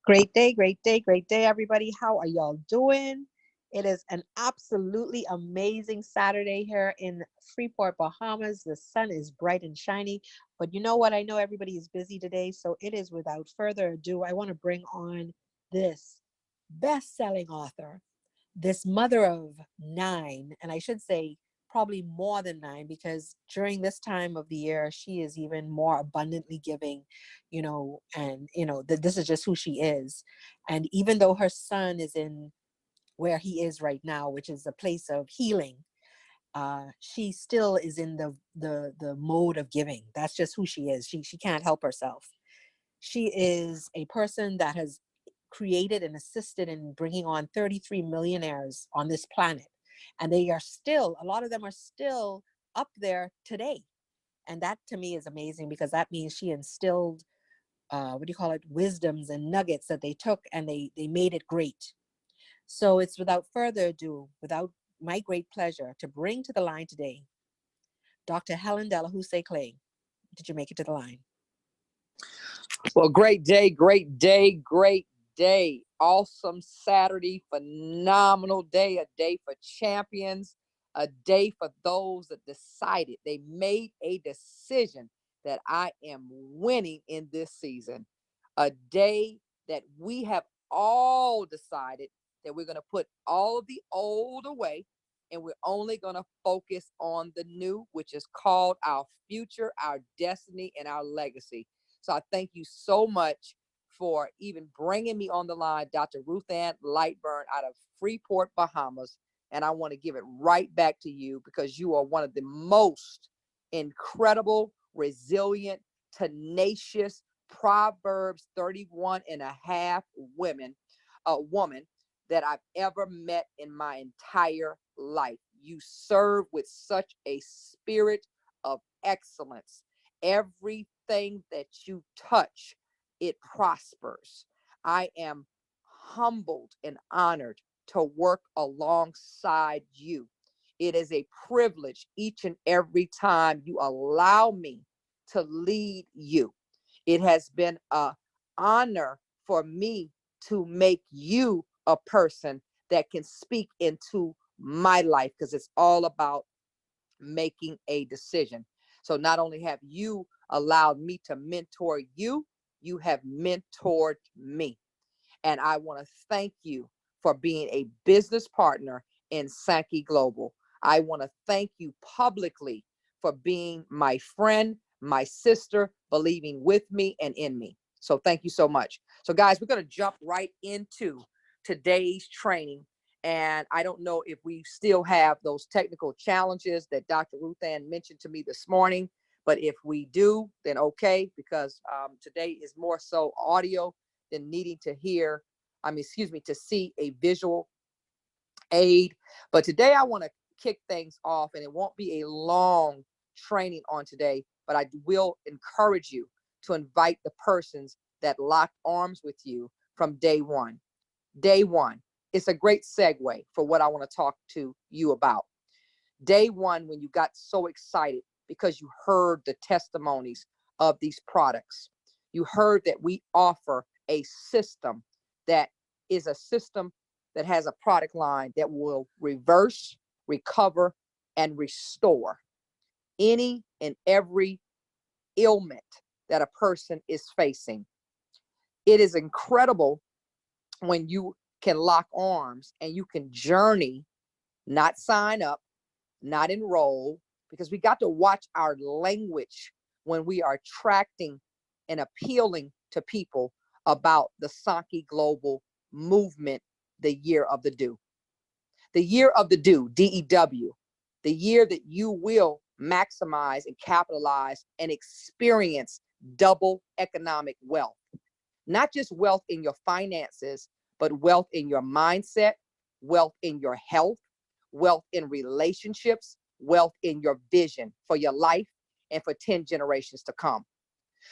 Great day, great day, great day, everybody. How are y'all doing? It is an absolutely amazing Saturday here in Freeport, Bahamas. The sun is bright and shiny, but you know what? I know everybody is busy today, so it is without further ado, I want to bring on this best-selling author, this mother of nine, and I should say probably more than nine, because during this time of the year, she is even more abundantly giving, and this is just who she is. And even though her son is in where he is right now, which is a place of healing, she still is in the mode of giving. That's just who she is. She can't help herself. She is a person that has created and assisted in bringing on 33 millionaires on this planet. And they are still, a lot of them are still up there today. And that to me is amazing, because that means she instilled, wisdoms and nuggets that they took and they made it great. So it's without further ado, without my great pleasure, to bring to the line today, Dr. Helen Delahoussaye-Clay. Did you make it to the line? Well, great day, great day, great day. Awesome Saturday, phenomenal day, a day for champions, a day for those that decided, they made a decision that I am winning in this season. A day that we have all decided that we're going to put all of the old away, and we're only going to focus on the new, which is called our future, our destiny, and our legacy. So I thank you so much for even bringing me on the line, Dr. Ruth Ann Lightburn out of Freeport, Bahamas. And I want to give it right back to you, because you are one of the most incredible, resilient, tenacious, Proverbs 31 and a half woman that I've ever met in my entire life. You serve with such a spirit of excellence. Everything that you touch, it prospers. I am humbled and honored to work alongside you. It is a privilege each and every time you allow me to lead you. It has been an honor for me to make you a person that can speak into my life, because it's all about making a decision. So not only have you allowed me to mentor you, you have mentored me. And I want to thank you for being a business partner in Sankey Global. I want to thank you publicly for being my friend, my sister, believing with me and in me. So thank you so much. So guys, we're going to jump right into today's training. And I don't know if we still have those technical challenges that Dr. Ruth Ann mentioned to me this morning, but if we do, then okay, because today is more so audio than needing to to see a visual aid. But today I want to kick things off, and it won't be a long training on today, but I will encourage you to invite the persons that locked arms with you from day one. Day one. It's a great segue for what I want to talk to you about. Day one, when you got so excited because you heard the testimonies of these products, you heard that we offer a system that is a system that has a product line that will reverse, recover, and restore any and every ailment that a person is facing. It is incredible when you can lock arms and you can journey, not sign up, not enroll, because we got to watch our language when we are attracting and appealing to people about the Sankey Global movement, the year of the do. The year of the do, DEW, the year that you will maximize and capitalize and experience double economic wealth. Not just wealth in your finances, but wealth in your mindset, wealth in your health, wealth in relationships, wealth in your vision for your life and for 10 generations to come.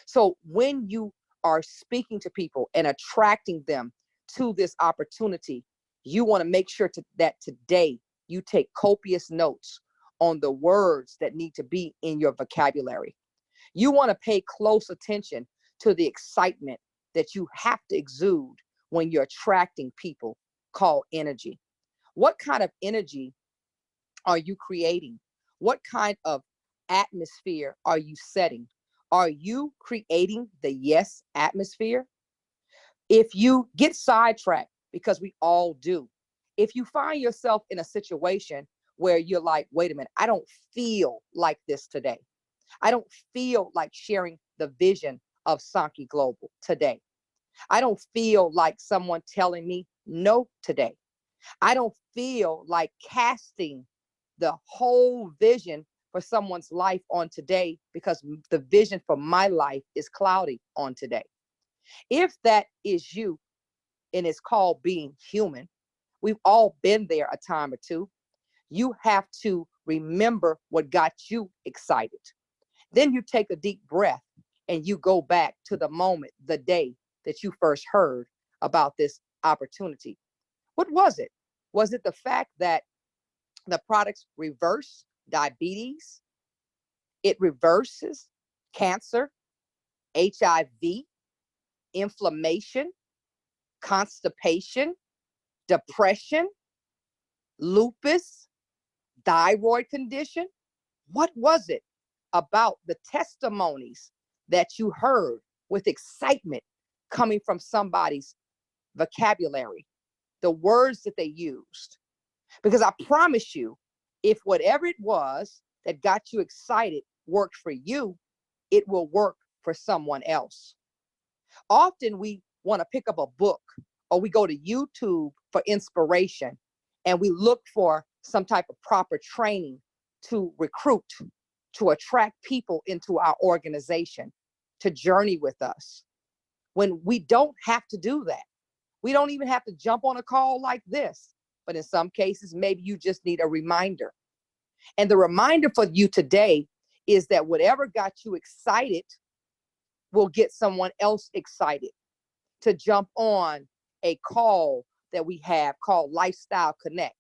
So when you are speaking to people and attracting them to this opportunity, you want to make sure that today you take copious notes on the words that need to be in your vocabulary. You want to pay close attention to the excitement that you have to exude when you're attracting people called energy. What kind of energy are you creating? What kind of atmosphere are you setting? Are you creating the yes atmosphere? If you get sidetracked, because we all do, if you find yourself in a situation where you're like, wait a minute, I don't feel like this today. I don't feel like sharing the vision of Sankey Global today. I don't feel like someone telling me no today. I don't feel like casting the whole vision for someone's life on today because the vision for my life is cloudy on today. If that is you, and it's called being human, we've all been there a time or two. You have to remember what got you excited. Then you take a deep breath and you go back to the moment, the day that you first heard about this opportunity. What was it? Was it the fact that the products reverse diabetes? It reverses cancer, HIV, inflammation, constipation, depression, lupus, thyroid condition? What was it about the testimonies that you heard with excitement coming from somebody's vocabulary, the words that they used? Because I promise you, if whatever it was that got you excited worked for you, it will work for someone else. Often we want to pick up a book or we go to YouTube for inspiration and we look for some type of proper training to recruit, to attract people into our organization, to journey with us. When we don't have to do that. We don't even have to jump on a call like this. But in some cases, maybe you just need a reminder. And the reminder for you today is that whatever got you excited will get someone else excited to jump on a call that we have called Lifestyle Connect,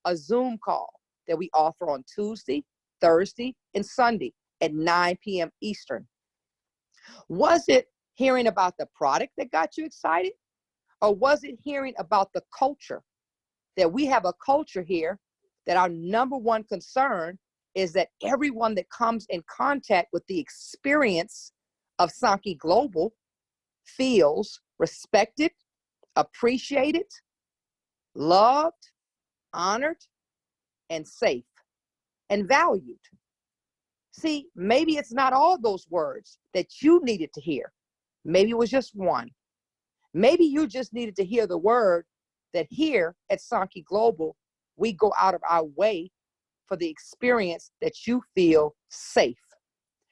a Zoom call that we offer on Tuesday, Thursday, and Sunday at 9 p.m. Eastern. Was it hearing about the product that got you excited? Or was it hearing about the culture? That we have a culture here that our number one concern is that everyone that comes in contact with the experience of Sankey Global feels respected, appreciated, loved, honored, and safe, and valued. See, maybe it's not all those words that you needed to hear. Maybe it was just one. Maybe you just needed to hear the word that here at Sankey Global, we go out of our way for the experience that you feel safe.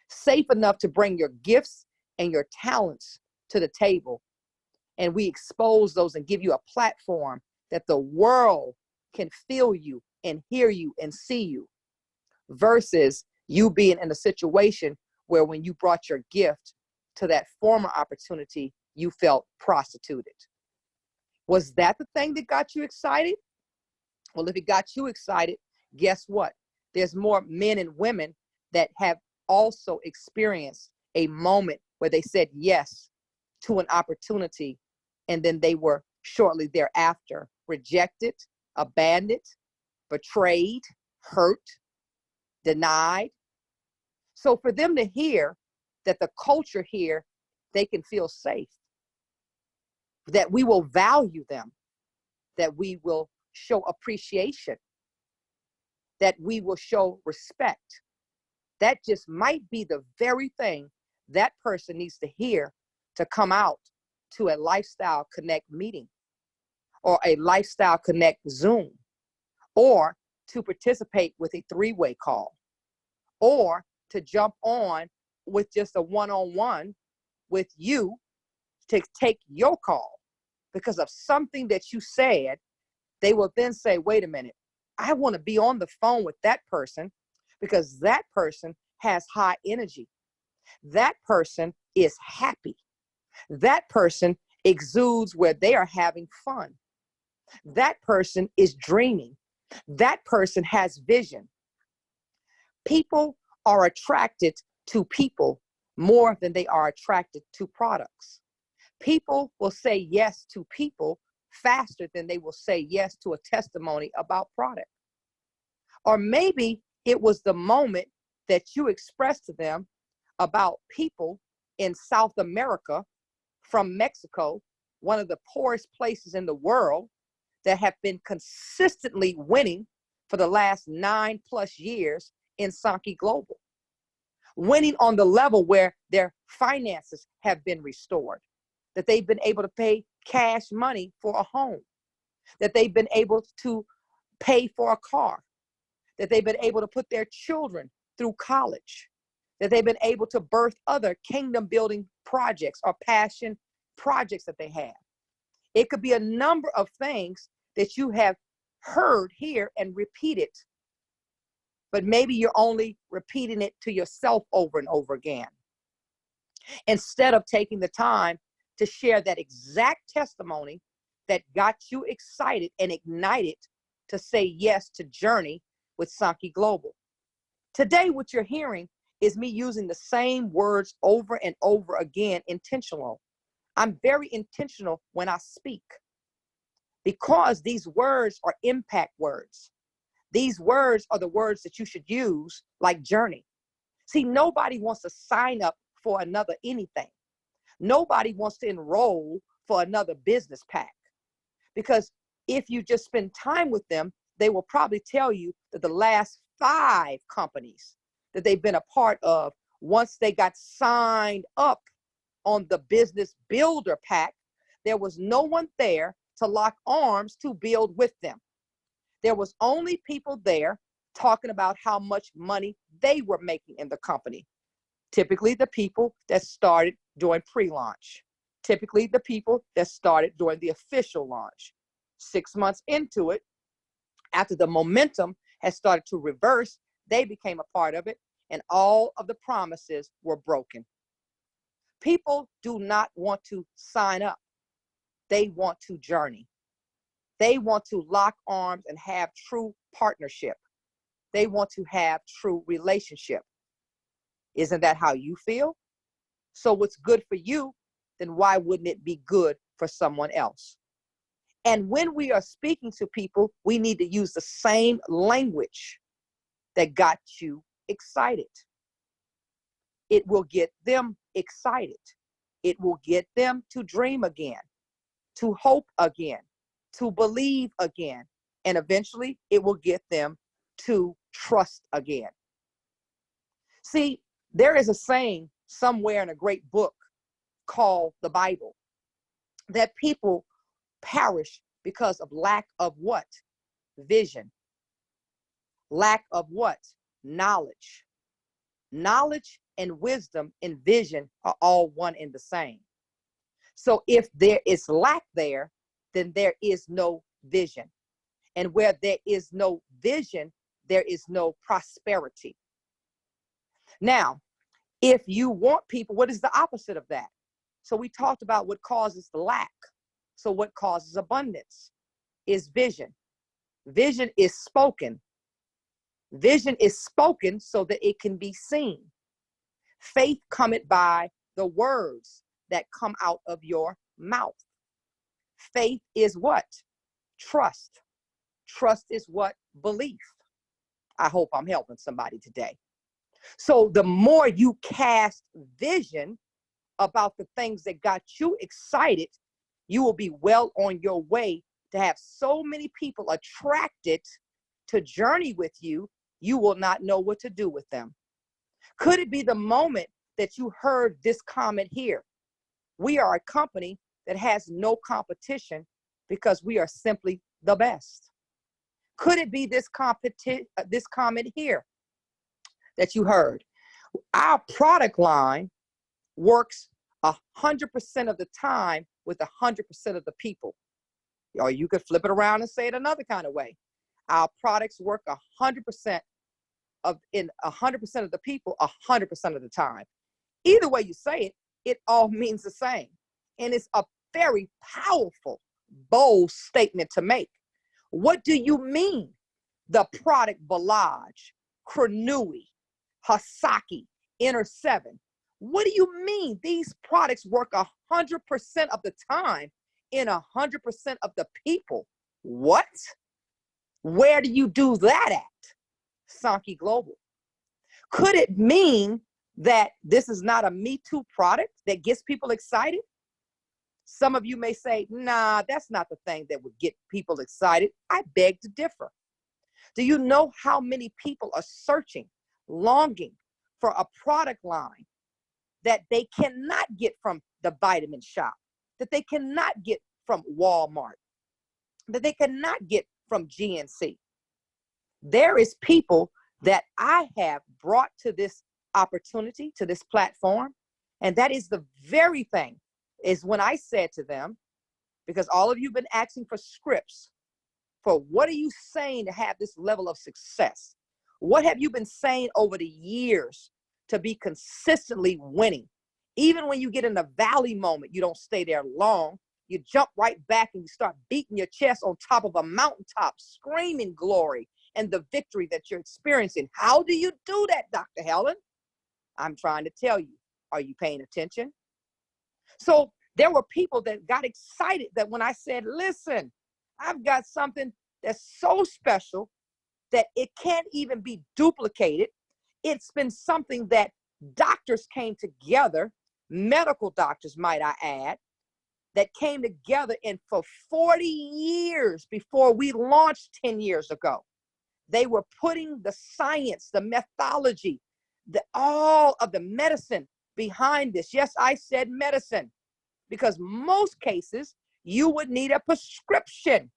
Safe enough to bring your gifts and your talents to the table. And we expose those and give you a platform that the world can feel you and hear you and see you, versus you being in a situation where when you brought your gift to that former opportunity, you felt prostituted. Was that the thing that got you excited? Well, if it got you excited, guess what? There's more men and women that have also experienced a moment where they said yes to an opportunity, and then they were shortly thereafter rejected, abandoned, betrayed, hurt, denied. So for them to hear that the culture here, they can feel safe, that we will value them, that we will show appreciation, that we will show respect. That just might be the very thing that person needs to hear to come out to a Lifestyle Connect meeting or a Lifestyle Connect Zoom, or to participate with a three-way call, or to jump on with just a one-on-one with you to take your call because of something that you said. They will then say, wait a minute, I want to be on the phone with that person because that person has high energy. That person is happy. That person exudes where they are having fun. That person is dreaming. That person has vision. People are attracted to people more than they are attracted to products. People will say yes to people faster than they will say yes to a testimony about product. Or maybe it was the moment that you expressed to them about people in South America from Mexico, one of the poorest places in the world, that have been consistently winning for the last 9+ years in Sankey Global. Winning on the level where their finances have been restored, that they've been able to pay cash money for a home, that they've been able to pay for a car, that they've been able to put their children through college, that they've been able to birth other kingdom building projects or passion projects that they have. It could be a number of things that you have heard here and repeated, but maybe you're only repeating it to yourself over and over again, instead of taking the time to share that exact testimony that got you excited and ignited to say yes to journey with Sankey Global. Today, what you're hearing is me using the same words over and over again, intentional. I'm very intentional when I speak, because these words are impact words. These words are the words that you should use like journey. See, nobody wants to sign up for another anything. Nobody wants to enroll for another business pack, because if you just spend time with them, they will probably tell you that the last 5 companies that they've been a part of, once they got signed up on the business builder pack, there was no one there to lock arms to build with them. There was only people there talking about how much money they were making in the company. Typically the people that started during pre-launch. Typically the people that started during the official launch. 6 months into it, after the momentum has started to reverse, they became a part of it, and all of the promises were broken. People do not want to sign up. They want to journey. They want to lock arms and have true partnership. They want to have true relationship. Isn't that how you feel? So what's good for you, then why wouldn't it be good for someone else? And when we are speaking to people, we need to use the same language that got you excited. It will get them excited. It will get them to dream again, to hope again, to believe again, and eventually it will get them to trust again. See, there is a saying somewhere in a great book called the Bible that people perish because of lack of what? Vision. Lack of what? Knowledge. Knowledge and wisdom and vision are all one and the same. So if there is lack there, then there is no vision. And where there is no vision, there is no prosperity. Now, if you want people, what is the opposite of that? So we talked about what causes the lack. So what causes abundance is vision. Vision is spoken. Vision is spoken so that it can be seen. Faith cometh by the words that come out of your mouth. Faith is what? Trust. Trust is what? Belief. I hope I'm helping somebody today. So the more you cast vision about the things that got you excited, you will be well on your way to have so many people attracted to journey with you, you will not know what to do with them. Could it be the moment that you heard this comment here? We are a company that has no competition because we are simply the best. Could it be this comment here that you heard? Our product line works 100% of the time with 100% of the people. Or you could flip it around and say it another kind of way. Our products work 100% of the people 100% of the time. Either way you say it, it all means the same. And it's a very powerful, bold statement to make. What do you mean? The product Balaj, Crenui, Hasaki, Inner 7. What do you mean? These products work 100% of the time in 100% of the people. What? Where do you do that at? Sankey Global. Could it mean that this is not a Me Too product that gets people excited? Some of you may say, nah, that's not the thing that would get people excited. I beg to differ. Do you know how many people are searching, longing for a product line that they cannot get from the vitamin shop, that they cannot get from Walmart, that they cannot get from GNC? There is people that I have brought to this opportunity, to this platform, and that is the very thing, is when I said to them, because all of you have been asking for scripts for what are you saying to have this level of success? What have you been saying over the years to be consistently winning? Even when you get in a valley moment, you don't stay there long. You jump right back and you start beating your chest on top of a mountaintop, screaming glory and the victory that you're experiencing. How do you do that, Dr. Helen? I'm trying to tell you. Are you paying attention? So there were people that got excited that when I said, listen, I've got something that's so special that it can't even be duplicated. It's been something that doctors came together, medical doctors, might I add, that came together, and for 40 years before we launched 10 years ago, they were putting the science, the methodology, all of the medicine behind this. Yes, I said medicine, because most cases you would need a prescription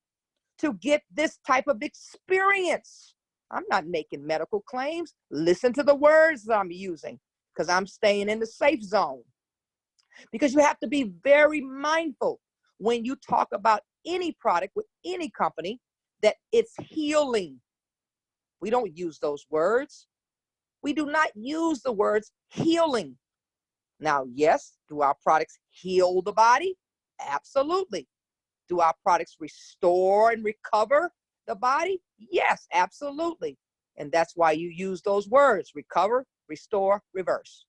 to get this type of experience. I'm not making medical claims. Listen to the words I'm using, because I'm staying in the safe zone. Because you have to be very mindful when you talk about any product with any company that it's healing. We don't use those words. We do not use the words healing. Now, yes, do our products heal the body? Absolutely. Do our products restore and recover the body? Yes, absolutely. And that's why you use those words: recover, restore, reverse.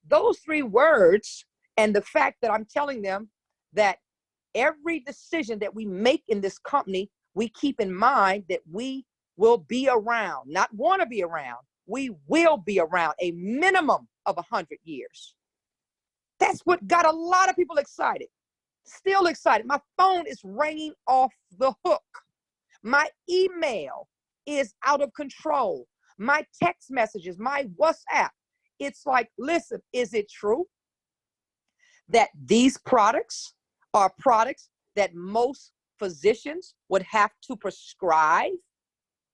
Those three words, and the fact that I'm telling them that every decision that we make in this company, we keep in mind that we will be around, not want to be around. We will be around a minimum of 100 years. That's what got a lot of people excited. Still excited. My phone is ringing off the hook. My email is out of control. My text messages, my WhatsApp. It's like, listen, is it true that these products are products that most physicians would have to prescribe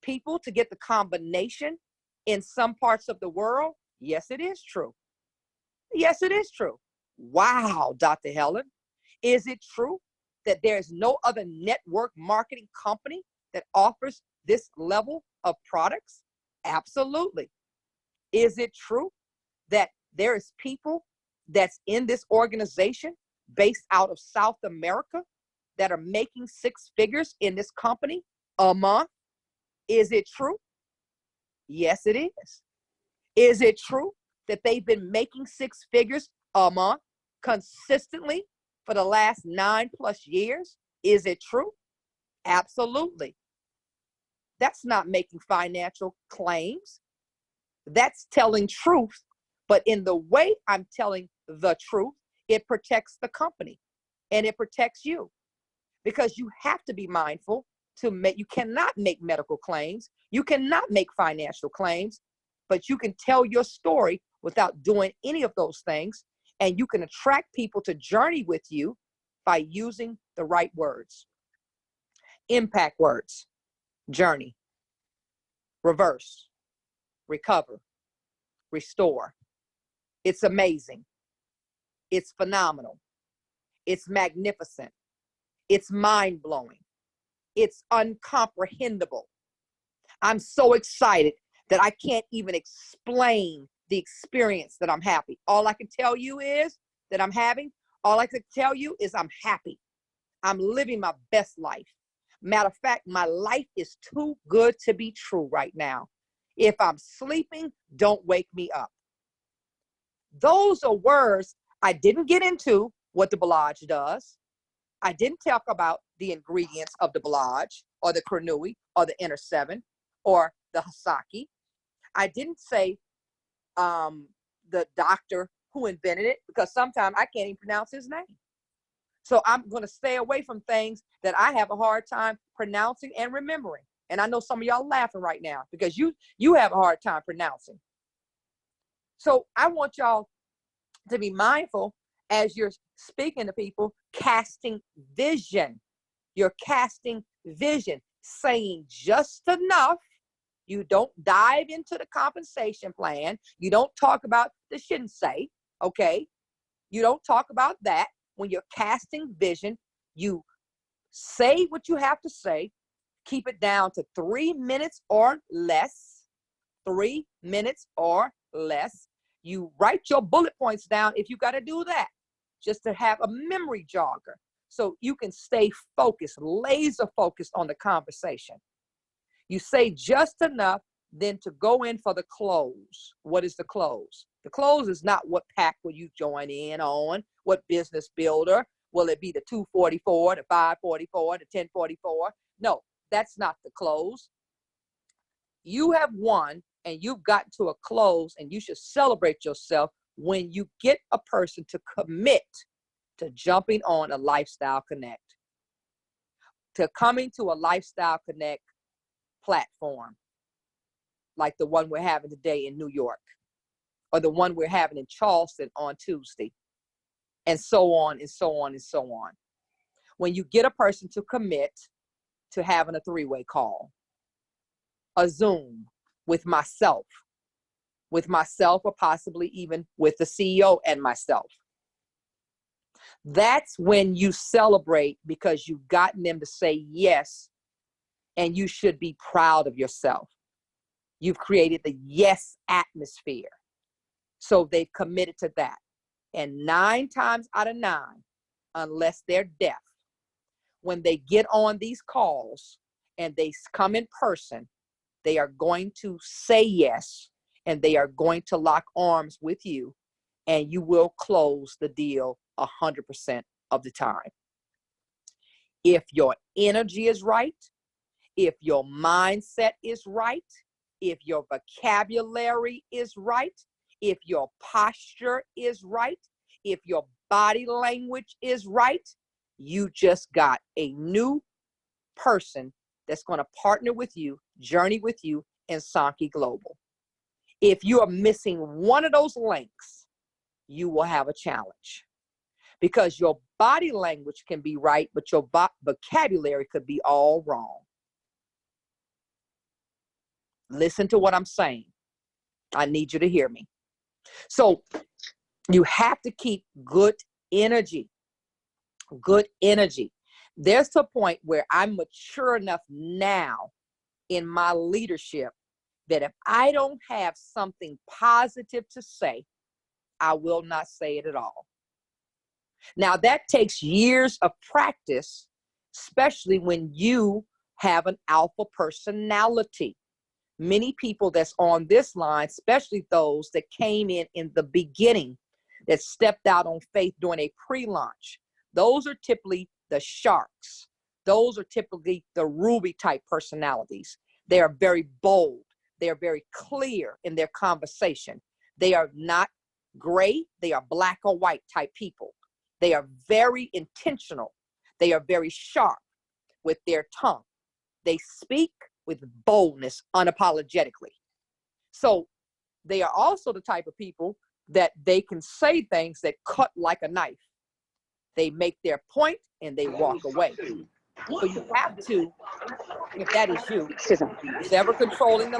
people to get the combination in some parts of the world? Yes, it is true. Yes, it is true. Wow, Dr. Helen. Is it true that there's no other network marketing company that offers this level of products? Absolutely. Is it true that there is people that's in this organization based out of South America that are making six figures in this company a month? Is it true? Yes, it is. Is it true that they've been making six figures a month consistently for the last 9+ years? Is it true? Absolutely. That's not making financial claims. That's telling truth. But in the way I'm telling the truth, it protects the company and it protects you, because you have to be mindful to make, you cannot make medical claims. You cannot make financial claims, but you can tell your story without doing any of those things. And you can attract people to journey with you by using the right words. Impact words: journey, reverse, recover, restore. It's amazing. It's phenomenal. It's magnificent. It's mind-blowing. It's uncomprehendable. I'm so excited that I can't even explain the experience that I'm happy. All I can tell you is that I'm having. All I can tell you is I'm happy. I'm living my best life. Matter of fact, my life is too good to be true right now. If I'm sleeping, don't wake me up. Those are words I didn't get into what the Belage does. I didn't talk about the ingredients of the Belage or the Crenui or the Inner Seven or the Hasaki. I didn't say the doctor who invented it, because sometimes I can't even pronounce his name. So I'm going to stay away from things that I have a hard time pronouncing and remembering. And I know some of y'all laughing right now because you have a hard time pronouncing. So I want y'all to be mindful as you're speaking to people, casting vision. You're casting vision, saying just enough. You don't dive into the compensation plan. You don't talk about the shinsei, okay? You don't talk about that. When you're casting vision, you say what you have to say, keep it down to 3 minutes or less, 3 minutes or less. You write your bullet points down if you got to do that, just to have a memory jogger so you can stay focused, laser focused on the conversation. You say just enough then to go in for the close. What is the close? The close is not what pack will you join in on, what business builder. Will it be the 244, the 544, the 1044? No, that's not the close. You have won and you've gotten to a close, and you should celebrate yourself when you get a person to commit to jumping on a Lifestyle Connect, to coming to a Lifestyle Connect platform like the one we're having today in New York, or the one we're having in Charleston on Tuesday, and so on and so on and so on. When you get a person to commit to having a 3-way call, a Zoom with myself, or possibly even with the CEO and myself, that's when you celebrate, because you've gotten them to say yes, and you should be proud of yourself. You've created the yes atmosphere. So they've committed to that. And 9 times out of 9, unless they're deaf, when they get on these calls and they come in person, they are going to say yes, and they are going to lock arms with you, and you will close the deal 100% of the time. If your energy is right, if your mindset is right, if your vocabulary is right, if your posture is right, if your body language is right, you just got a new person that's going to partner with you, journey with you in Sankey Global. If you are missing one of those links, you will have a challenge, because your body language can be right, but your vocabulary could be all wrong. Listen to what I'm saying. I need you to hear me. So you have to keep good energy. Good energy. There's a point where I'm mature enough now in my leadership that if I don't have something positive to say, I will not say it at all. Now, that takes years of practice, especially when you have an alpha personality. Many people that's on this line, especially those that came in the beginning, that stepped out on faith during a pre-launch, those are typically the sharks. Those are typically the Ruby type personalities. They are very bold. They are very clear in their conversation. They are not gray. They are black or white type people. They are very intentional. They are very sharp with their tongue. They speak with boldness, unapologetically. So they are also the type of people that they can say things that cut like a knife. They make their point and they walk away. So you have to, if that is you, who's ever controlling the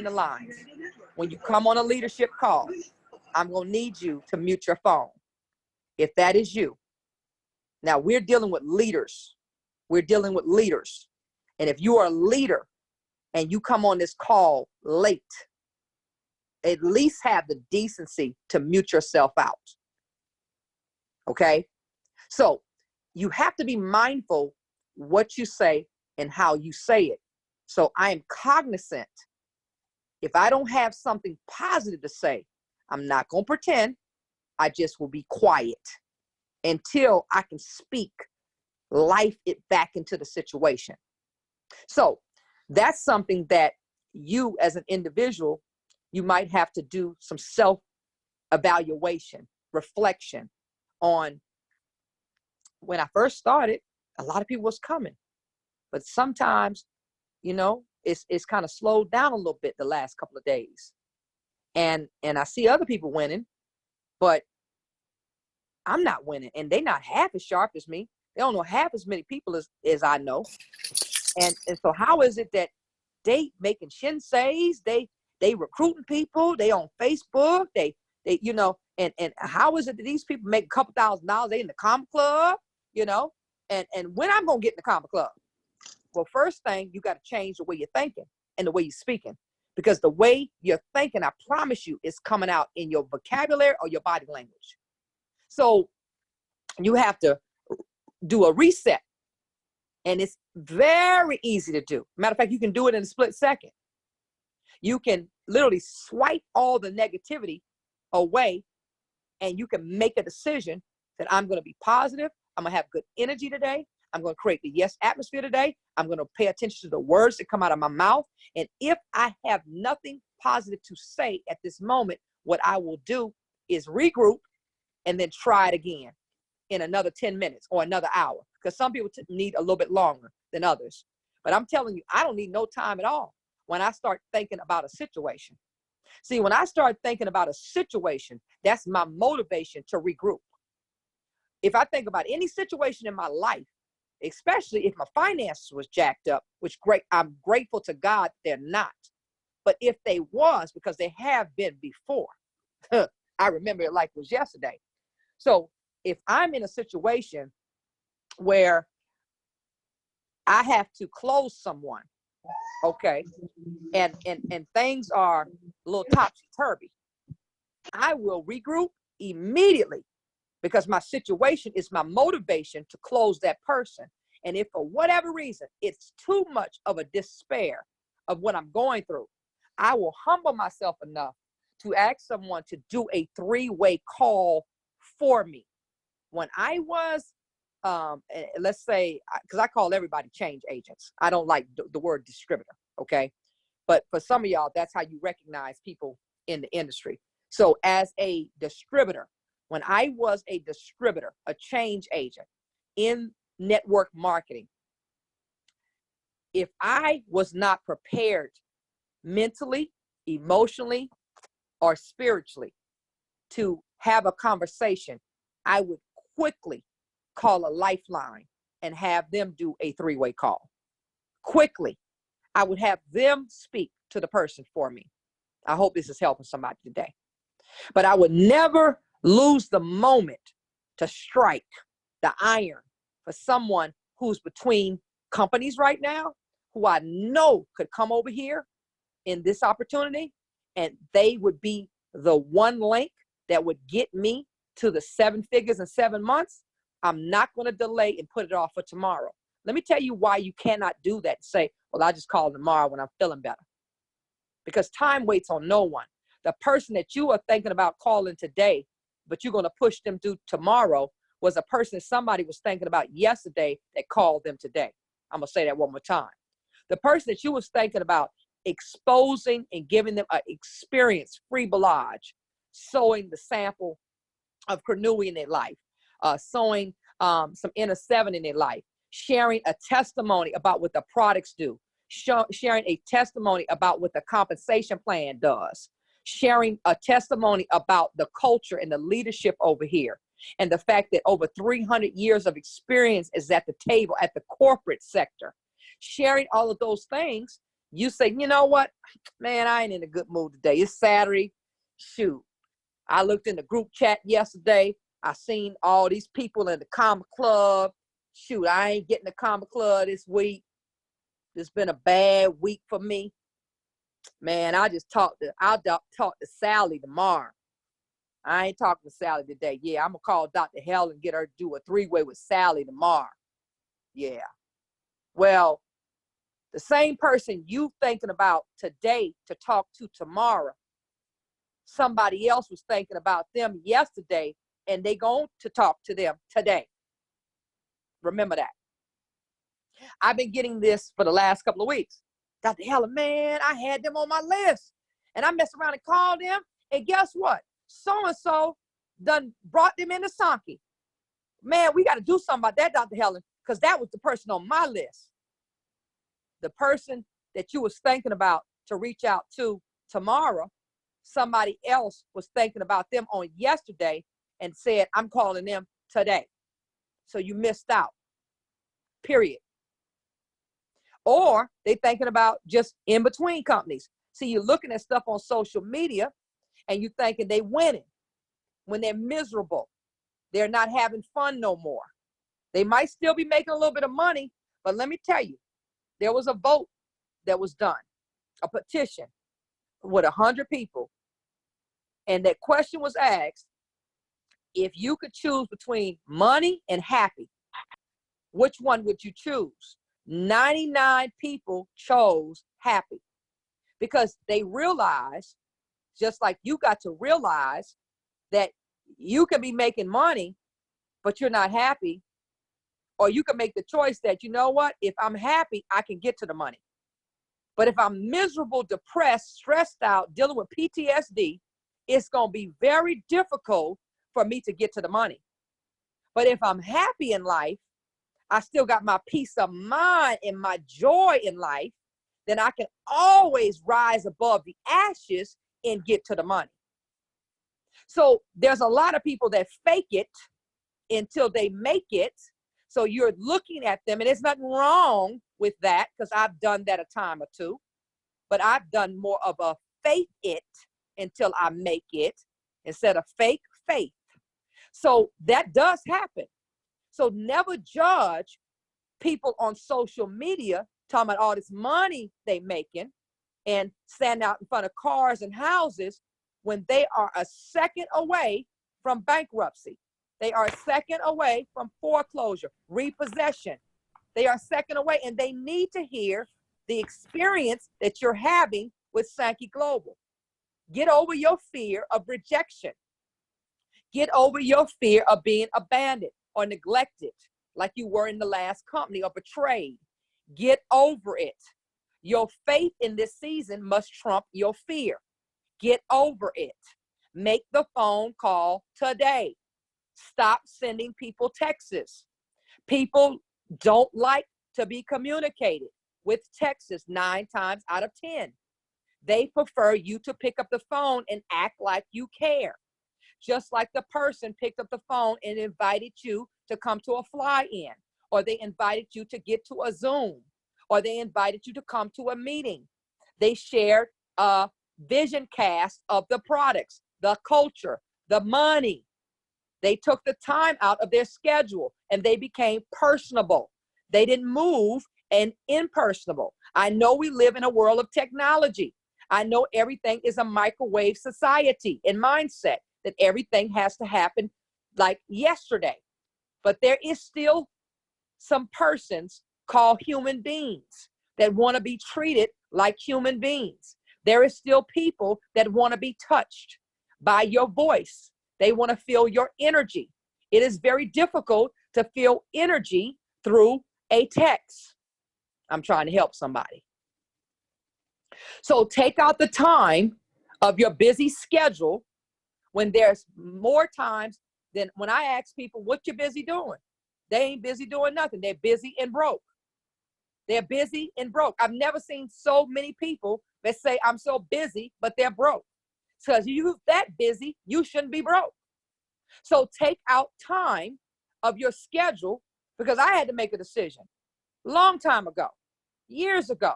lines, when you come on a leadership call, I'm going to need you to mute your phone. If that is you. Now, we're dealing with leaders. And if you are a leader and you come on this call late, at least have the decency to mute yourself out. Okay? So you have to be mindful what you say and how you say it. So I am cognizant. If I don't have something positive to say, I'm not going to pretend. I just will be quiet until I can speak life it back into the situation. So that's something that you as an individual, you might have to do some self-evaluation, reflection on. When I first started, a lot of people was coming, but sometimes, it's kind of slowed down a little bit the last couple of days. And I see other people winning, but I'm not winning, and they're not half as sharp as me. They don't know half as many people as I know. And so how is it that they making shinseis, they recruiting people, they on Facebook, they and how is it that these people make a couple $1,000, they in the comedy club, and when I'm gonna get in the comedy club? Well, first thing, you got to change the way you're thinking and the way you're speaking, because the way you're thinking, I promise you, is coming out in your vocabulary or your body language. So you have to do a reset, and it's very easy to do. Matter of fact, you can do it in a split second. You can literally swipe all the negativity away, and you can make a decision that I'm going to be positive. I'm going to have good energy today. I'm going to create the yes atmosphere today. I'm going to pay attention to the words that come out of my mouth. And if I have nothing positive to say at this moment, what I will do is regroup and then try it again in another 10 minutes or another hour, because some people need a little bit longer than others. But I'm telling you, I don't need no time at all when I start thinking about a situation. See, when I start thinking about a situation, that's my motivation to regroup. If I think about any situation in my life, especially if my finances was jacked up, which I'm grateful to God they're not. But if they was, because they have been before, I remember it like it was yesterday. So if I'm in a situation where I have to close someone, okay, and things are a little topsy-turvy, I will regroup immediately, because my situation is my motivation to close that person. And if for whatever reason, it's too much of a despair of what I'm going through, I will humble myself enough to ask someone to do a 3-way call for me. When I was, let's say, because I call everybody change agents. I don't like the word distributor, okay? But for some of y'all, that's how you recognize people in the industry. So as a distributor, when I was a distributor, a change agent in network marketing, if I was not prepared mentally, emotionally, or spiritually to have a conversation, I would quickly call a lifeline and have them do a 3-way call. Quickly, I would have them speak to the person for me. I hope this is helping somebody today. But I would never lose the moment to strike the iron for someone who's between companies right now, who I know could come over here in this opportunity, and they would be the one link that would get me to the 7 figures in 7 months. I'm not going to delay and put it off for tomorrow. Let me tell you why you cannot do that. Say, well, I'll just call tomorrow when I'm feeling better. Because time waits on no one. The person that you are thinking about calling today, but you're going to push them to tomorrow, was a person somebody was thinking about yesterday that called them today. I'm going to say that one more time. The person that you was thinking about exposing and giving them an experience, free ballage, sowing the sample of Cornui in their life, sowing some inner 7 in their life, sharing a testimony about what the products do, sharing a testimony about what the compensation plan does, sharing a testimony about the culture and the leadership over here, and the fact that over 300 years of experience is at the table at the corporate sector. Sharing all of those things, you say, you know what, man, I ain't in a good mood today. It's Saturday. Shoot, I looked in the group chat yesterday. I seen all these people in the comedy club. Shoot, I ain't getting the comedy club this week. It's been a bad week for me. Man, I'll talk to Sally tomorrow. I ain't talking to Sally today. Yeah, I'm going to call Dr. Helen and get her to do a 3-way with Sally tomorrow. Yeah. Well, the same person you thinking about today to talk to tomorrow somebody else was thinking about them yesterday, and they going to talk to them today. Remember that. I've been getting this for the last couple of weeks. Dr. Helen, man, I had them on my list. And I messed around and called them. And guess what? So-and-so done brought them into Sankey. Man, we got to do something about that, Dr. Helen, because that was the person on my list. The person that you was thinking about to reach out to tomorrow, somebody else was thinking about them on yesterday and said, I'm calling them today. So you missed out, period. Or they thinking about just in between companies. See, you're looking at stuff on social media and you thinking they winning when they're miserable. They're not having fun no more. They might still be making a little bit of money, but let me tell you, there was a vote that was done, a petition with 100 people. And that question was asked, if you could choose between money and happy, which one would you choose? 99 people chose happy because they realized, just like you got to realize, that you can be making money, but you're not happy. Or you can make the choice that, you know what, if I'm happy, I can get to the money. But if I'm miserable, depressed, stressed out, dealing with PTSD, it's going to be very difficult for me to get to the money. But if I'm happy in life, I still got my peace of mind and my joy in life, then I can always rise above the ashes and get to the money. So there's a lot of people that fake it until they make it. So you're looking at them, and there's nothing wrong with that, because I've done that a time or two. But I've done more of a fake it until I make it instead of fake faith. So that does happen. So never judge people on social media talking about all this money they making and stand out in front of cars and houses when they are a second away from bankruptcy. They are a second away from foreclosure, repossession. They are a second away, and they need to hear the experience that you're having with Sankey Global. Get over your fear of rejection. Get over your fear of being abandoned or neglected like you were in the last company, or betrayed. Get over it. Your faith in this season must trump your fear. Get over it. Make the phone call today. Stop sending people texts. People don't like to be communicated with texts 9 times out of 10. They prefer you to pick up the phone and act like you care. Just like the person picked up the phone and invited you to come to a fly-in, or they invited you to get to a Zoom, or they invited you to come to a meeting. They shared a vision cast of the products, the culture, the money. They took the time out of their schedule and they became personable. They didn't move and impersonable. I know we live in a world of technology. I know everything is a microwave society and mindset, that everything has to happen like yesterday. But there is still some persons called human beings that want to be treated like human beings. There is still people that want to be touched by your voice. They want to feel your energy. It is very difficult to feel energy through a text. I'm trying to help somebody. So take out the time of your busy schedule when there's more times than when I ask people, what you busy doing? They ain't busy doing nothing. They're busy and broke. They're busy and broke. I've never seen so many people that say, I'm so busy, but they're broke. Because you're that busy, you shouldn't be broke. So take out time of your schedule, because I had to make a decision a long time ago, years ago.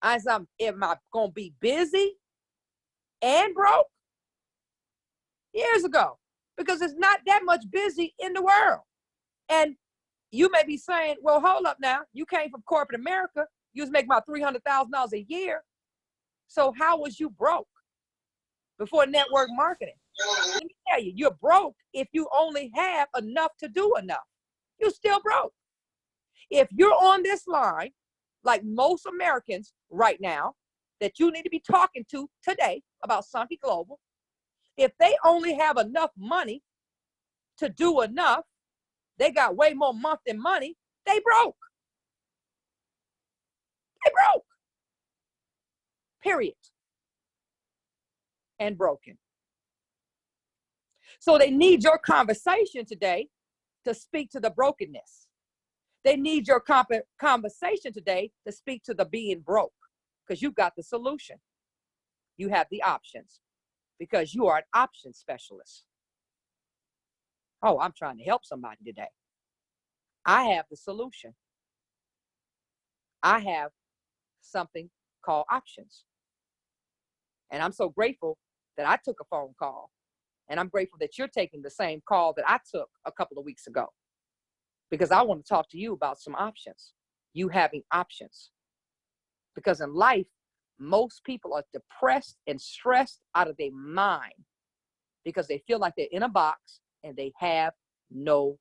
I said, am I going to be busy and broke? Years ago, because it's not that much busy in the world. And you may be saying, well, hold up now. You came from corporate America. You was making about $300,000 a year. So how was you broke before network marketing? Let me tell you, you're broke if you only have enough to do enough. You're still broke. If you're on this line, like most Americans right now, that you need to be talking to today about Sankey Global, If they only have enough money to do enough, they got way more month than money, they broke. They broke. Period. And broken. So they need your conversation today to speak to the brokenness. They need your conversation today to speak to the being broke, because you got the solution. You have the options, because you are an option specialist. Oh, I'm trying to help somebody today. I have the solution. I have something called options. And I'm so grateful that I took a phone call. And I'm grateful that you're taking the same call that I took a couple of weeks ago, because I want to talk to you about some options. You having options. Because in life, most people are depressed and stressed out of their mind because they feel like they're in a box and they have no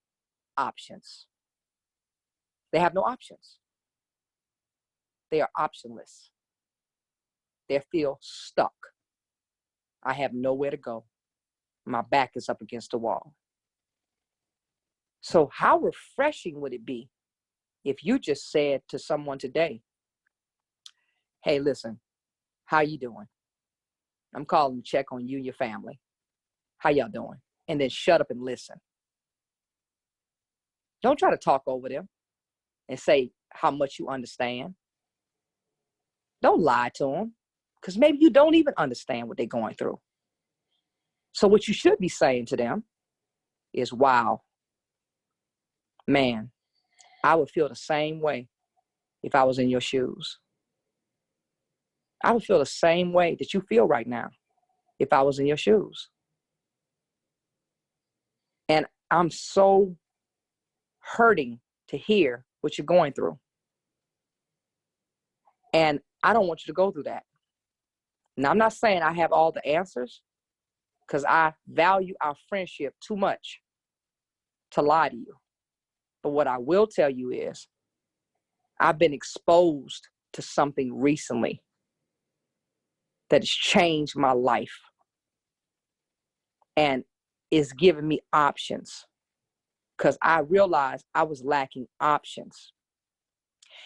options. They have no options. They are optionless. They feel stuck. I have nowhere to go. My back is up against the wall. So how refreshing would it be if you just said to someone today, hey, listen, how you doing? I'm calling to check on you and your family. How y'all doing? And then shut up and listen. Don't try to talk over them and say how much you understand. Don't lie to them, because maybe you don't even understand what they're going through. So what you should be saying to them is, wow, man, I would feel the same way if I was in your shoes. I would feel the same way that you feel right now if I was in your shoes. And I'm so hurting to hear what you're going through. And I don't want you to go through that. Now, I'm not saying I have all the answers, because I value our friendship too much to lie to you. But what I will tell you is, I've been exposed to something recently that has changed my life and is giving me options, because I realized I was lacking options.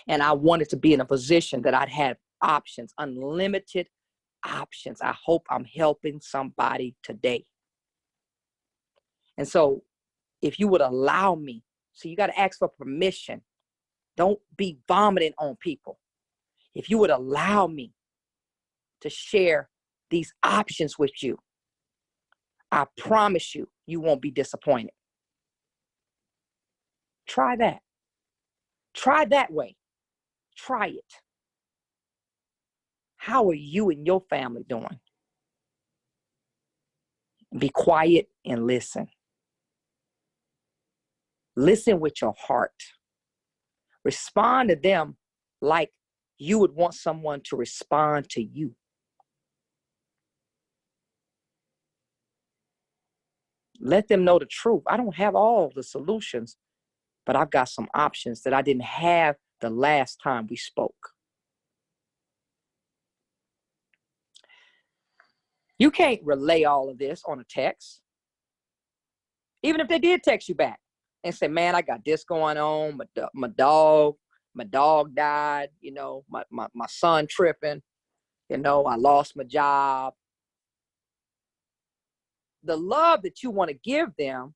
And I wanted to be in a position that I'd have options, unlimited options. I hope I'm helping somebody today. And so if you would allow me, so you got to ask for permission. Don't be vomiting on people. If you would allow me to share these options with you, I promise you, you won't be disappointed. Try that. Try that way. Try it. How are you and your family doing? Be quiet and listen. Listen with your heart. Respond to them like you would want someone to respond to you. Let them know the truth. I don't have all the solutions, but I've got some options that I didn't have the last time we spoke. You can't relay all of this on a text. Even if they did text you back and say, man, I got this going on. My dog died, my son tripping, I lost my job. The love that you want to give them,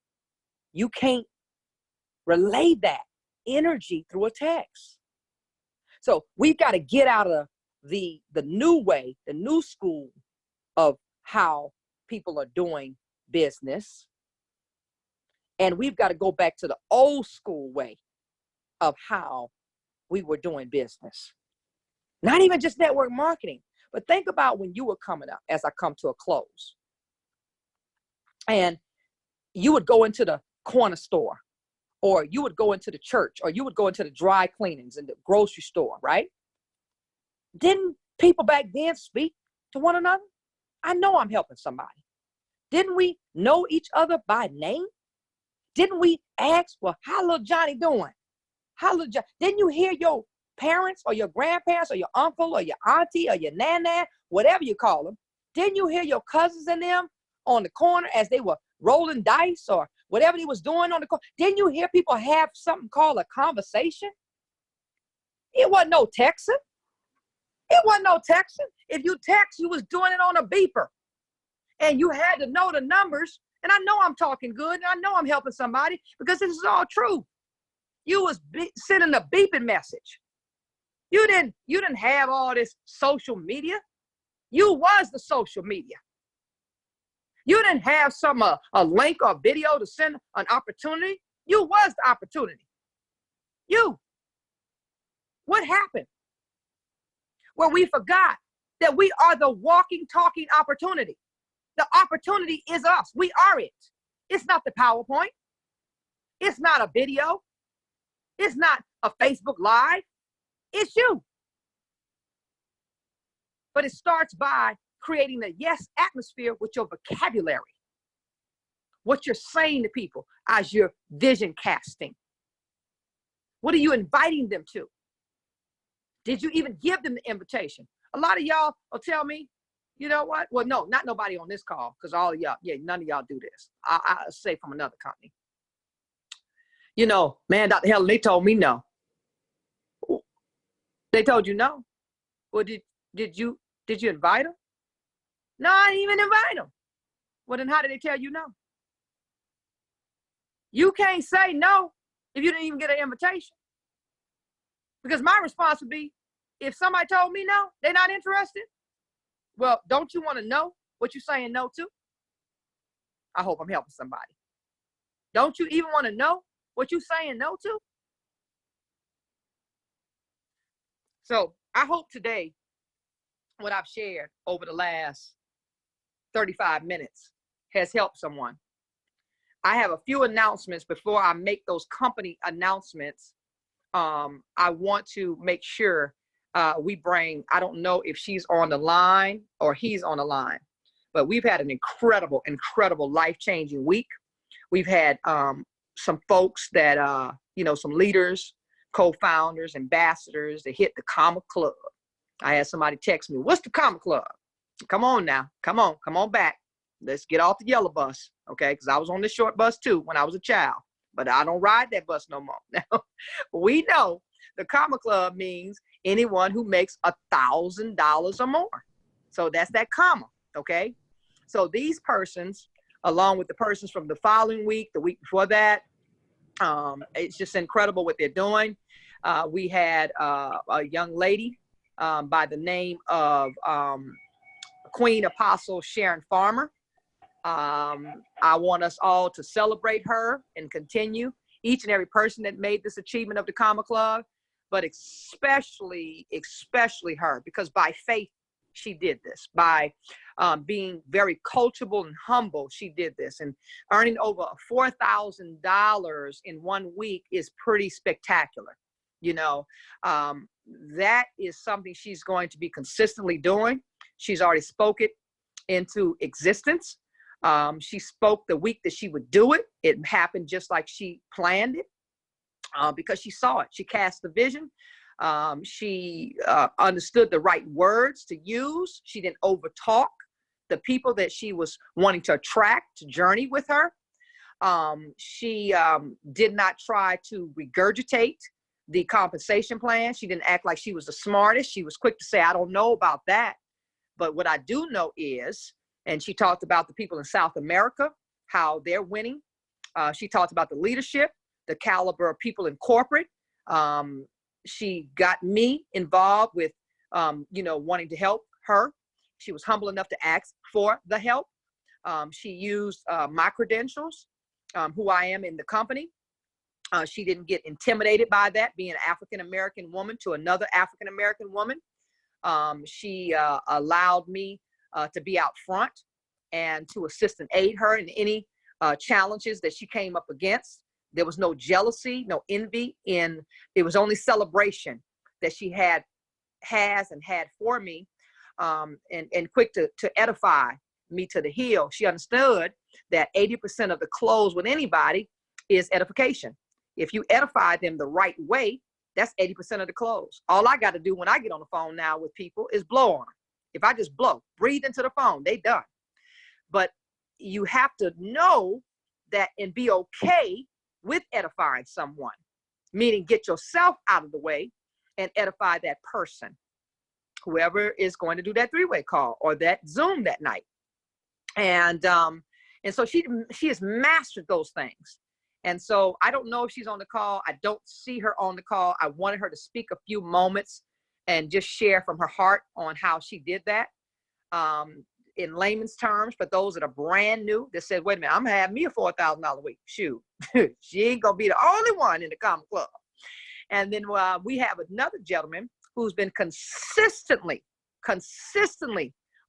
you can't relay that energy through a text. So we've got to get out of the new way, the new school of how people are doing business. And we've got to go back to the old school way of how we were doing business. Not even just network marketing, but think about when you were coming up, as I come to a close. And you would go into the corner store, or you would go into the church, or you would go into the dry cleanings in the grocery store, right? Didn't people back then speak to one another? I know I'm helping somebody. Didn't we know each other by name? Didn't we ask, well, how little Johnny doing? Didn't you hear your parents or your grandparents or your uncle or your auntie or your nana, whatever you call them? Didn't you hear your cousins and them on the corner as they were rolling dice or whatever they was doing on the corner? Didn't you hear people have something called a conversation? It wasn't no texting. It wasn't no texting. If you text, you was doing it on a beeper. And you had to know the numbers. And I know I'm talking good, and I know I'm helping somebody because this is all true. You was sending a beeping message. You didn't have all this social media. You was the social media. You didn't have a link or video to send an opportunity. You was the opportunity. You. What happened? Well, we forgot that we are the walking, talking opportunity. The opportunity is us. We are it. It's not the PowerPoint. It's not a video. It's not a Facebook Live. It's you. But it starts by creating the yes atmosphere with your vocabulary. What you're saying to people as you're vision casting. What are you inviting them to? Did you even give them the invitation? A lot of y'all will tell me, you know what? Well, no, not nobody on this call, because all of y'all, none of y'all do this. I say from another company. You know, man, Dr. Helen, they told me no. They told you no. Well, did you invite them? No, I didn't even invite them. Well, then how did they tell you no? You can't say no if you didn't even get an invitation. Because my response would be, if somebody told me no, they're not interested. Well, don't you want to know what you're saying no to? I hope I'm helping somebody. Don't you even want to know what you're saying no to? So I hope today, what I've shared over the last 35 minutes has helped someone. I have a few announcements before I make those company announcements. I want to make sure we bring, I don't know if she's on the line or he's on the line, but we've had an incredible, incredible life-changing week. We've had some folks that, some leaders, co-founders, ambassadors that hit the Comma Club. I had somebody text me, what's the Comma Club? Come on now, come on back. Let's get off the yellow bus, okay? Because I was on this short bus too when I was a child, but I don't ride that bus no more. Now, we know the Comma Club means anyone who makes $1,000 or more. So that's that comma, okay? So these persons, along with the persons from the following week, the week before that, it's just incredible what they're doing. We had a young lady by the name of Queen Apostle Sharon Farmer. I want us all to celebrate her and continue each and every person that made this achievement of the Comma Club, but especially her, because by faith, she did this. By being very coachable and humble, she did this. And earning over $4,000 in 1 week is pretty spectacular. You know, that is something she's going to be consistently doing. She's already spoke it into existence. She spoke the week that she would do it. It happened just like she planned it because she saw it. She cast the vision. She understood the right words to use. She didn't overtalk the people that she was wanting to attract to journey with her. She did not try to regurgitate the compensation plan. She didn't act like she was the smartest. She was quick to say, I don't know about that. But what I do know is, and she talked about the people in South America, how they're winning. She talked about the leadership, the caliber of people in corporate. She got me involved with, wanting to help her. She was humble enough to ask for the help. She used my credentials, who I am in the company. She didn't get intimidated by that, being an African-American woman to another African-American woman. She allowed me to be out front and to assist and aid her in any challenges that she came up against. There was no jealousy, no envy. It was only celebration that she has and had for me, and quick to edify me to the hill. She understood that 80% of the close with anybody is edification. If you edify them the right way, that's 80% of the close. All I got to do when I get on the phone now with people is blow on them. If I just blow, breathe into the phone, they done. But you have to know that and be okay with edifying someone, meaning get yourself out of the way and edify that person, whoever is going to do that three-way call or that Zoom that night. And so she has mastered those things. And so I don't know if she's on the call. I don't see her on the call. I wanted her to speak a few moments and just share from her heart on how she did that. In layman's terms, for those that are brand new, that said, wait a minute, I'm gonna have me a $4,000 a week. Shoot, she ain't gonna be the only one in the Common Club. And then we have another gentleman who's been consistently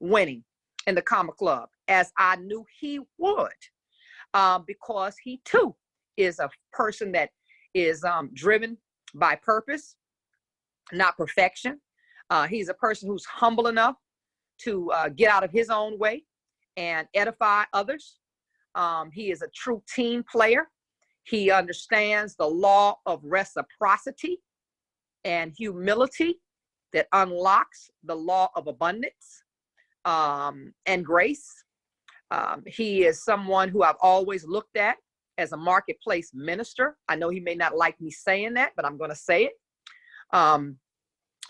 winning in the Common Club, as I knew he would, because he too is a person that is driven by purpose, not perfection. He's a person who's humble enough to get out of his own way and edify others. He is a true team player. He understands the law of reciprocity and humility that unlocks the law of abundance and grace. He is someone who I've always looked at as a marketplace minister. I know he may not like me saying that, but I'm going to say it.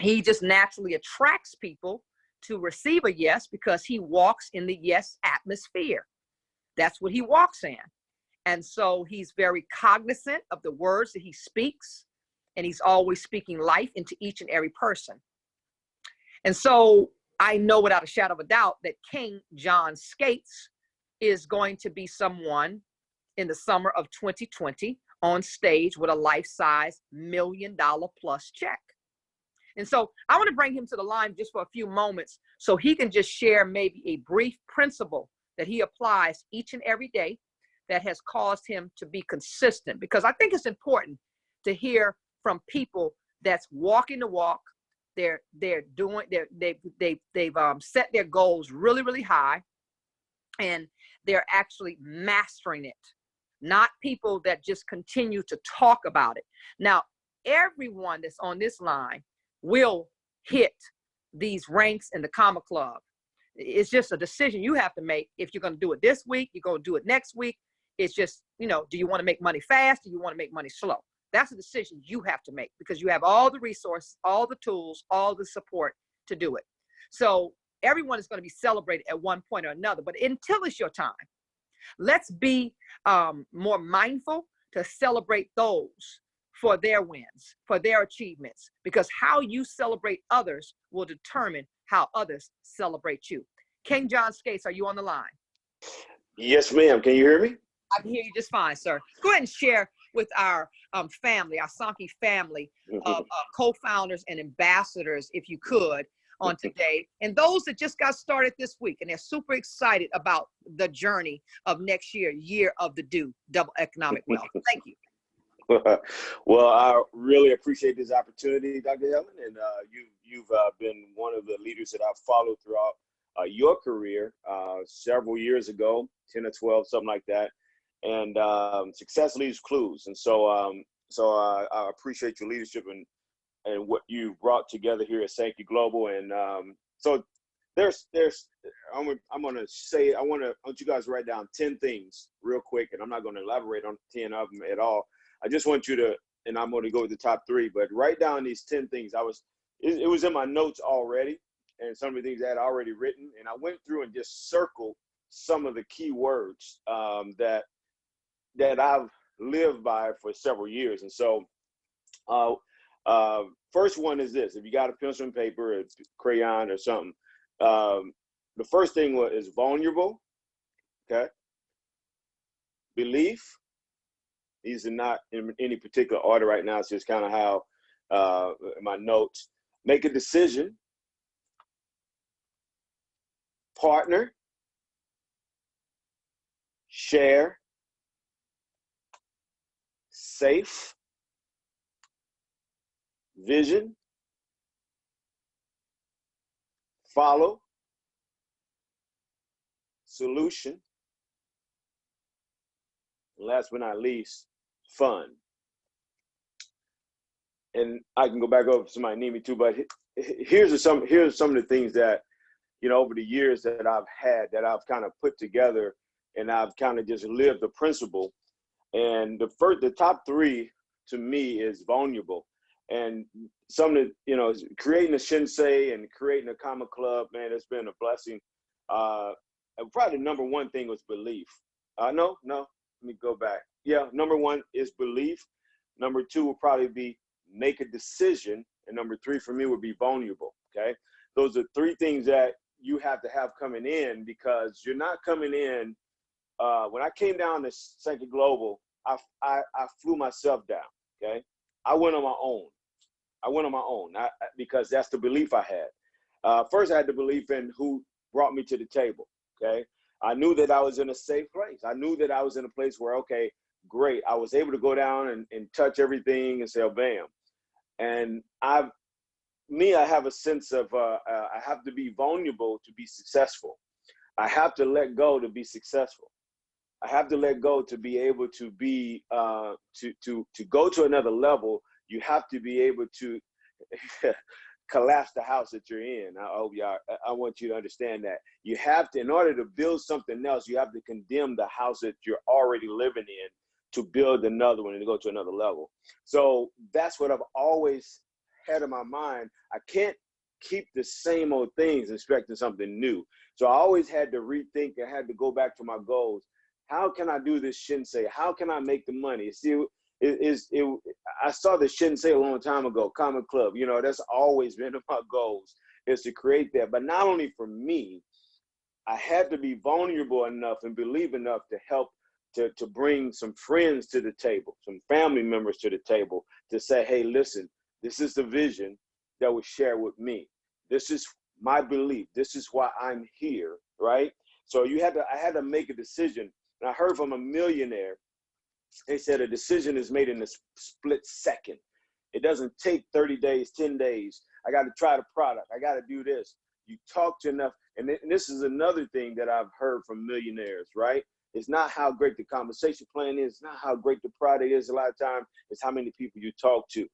He just naturally attracts people to receive a yes because he walks in the yes atmosphere. That's what he walks in. And so he's very cognizant of the words that he speaks, and he's always speaking life into each and every person. And so I know without a shadow of a doubt that King John Scates is going to be someone in the summer of 2020 on stage with a life-size $1 million plus check. And so I want to bring him to the line just for a few moments so he can just share maybe a brief principle that he applies each and every day that has caused him to be consistent. Because I think it's important to hear from people that's walking the walk. They've set their goals really, really high, and they're actually mastering it. Not people that just continue to talk about it. Now, everyone that's on this line will hit these ranks in the Common Club. It's just a decision you have to make. If you're going to do it this week, you're going to do it next week. It's just, do you want to make money fast? Do you want to make money slow? That's a decision you have to make because you have all the resources, all the tools, all the support to do it. So everyone is going to be celebrated at one point or another, but until it's your time, let's be more mindful to celebrate those for their wins, for their achievements, because how you celebrate others will determine how others celebrate you. King John Scates, are you on the line? Yes, ma'am. Can you hear me? I can hear you just fine, sir. Go ahead and share with our family, our Sankey family of co-founders and ambassadors, if you could, on today. And those that just got started this week, and they're super excited about the journey of next year, year of the double economic wealth. Thank you. Well, I really appreciate this opportunity, Dr. Helen, and you've been one of the leaders that I've followed throughout your career several years ago, 10 or 12, something like that. And success leaves clues. And so I appreciate your leadership and what you brought together here at Sankey Global. And so I'm going to say, I want you guys to write down 10 things real quick, and I'm not going to elaborate on 10 of them at all. I just want you to, and I'm going to go with the top 3, but write down these 10 things. It was in my notes already, and some of the things I had already written, and I went through and just circled some of the key words that I've lived by for several years. And so first one is this: if you got a pencil and paper, a crayon or something, the first thing is vulnerable. Okay. Belief. These are not in any particular order right now. It's just kind of how my notes. Make a decision. Partner. Share. Safe. Vision. Follow. Solution. And last but not least, fun. And I can go back over if somebody need me to, but here's some of the things that, over the years that I've kind of put together and I've kind of just lived the principle. And the top three to me is vulnerable. And some of the, you know, creating a Shinsei and creating a comic club, man, it's been a blessing. Probably the number one thing was belief. No, let me go back. Yeah, number one is belief. Number two will probably be make a decision. And number three for me would be vulnerable, okay? Those are three things that you have to have coming in, because you're not coming in. When I came down to Second Global, I flew myself down, okay? I went on my own. Because that's the belief I had. First, I had the belief in who brought me to the table, okay? I knew that I was in a safe place. I knew that I was in a place where, okay, great. I was able to go down and touch everything and say, oh, bam. And I have a sense of, I have to be vulnerable to be successful. I have to let go to be successful. I have to let go to be able to be, to go to another level. You have to be able to collapse the house that you're in. I want you to understand that. You have to, in order to build something else, you have to condemn the house that you're already living in to build another one and to go to another level. So that's what I've always had in my mind. I can't keep the same old things expecting something new. So I always had to rethink. I had to go back to my goals. How can I do this Shinsei? How can I make the money? See, I saw the Shinsei a long time ago, Comic Club. You know, that's always been my goals, is to create that. But not only for me, I had to be vulnerable enough and believe enough to help to bring some friends to the table, some family members to the table, to say, hey, listen, this is the vision that was shared with me. This is my belief. This is why I'm here, right? So I had to make a decision. And I heard from a millionaire, they said a decision is made in a split second. It doesn't take 30 days, 10 days. I got to try the product. I got to do this. You talk to enough. And this is another thing that I've heard from millionaires, right? It's not how great the conversation plan is. It's not how great the product is. A lot of times, it's how many people you talk to.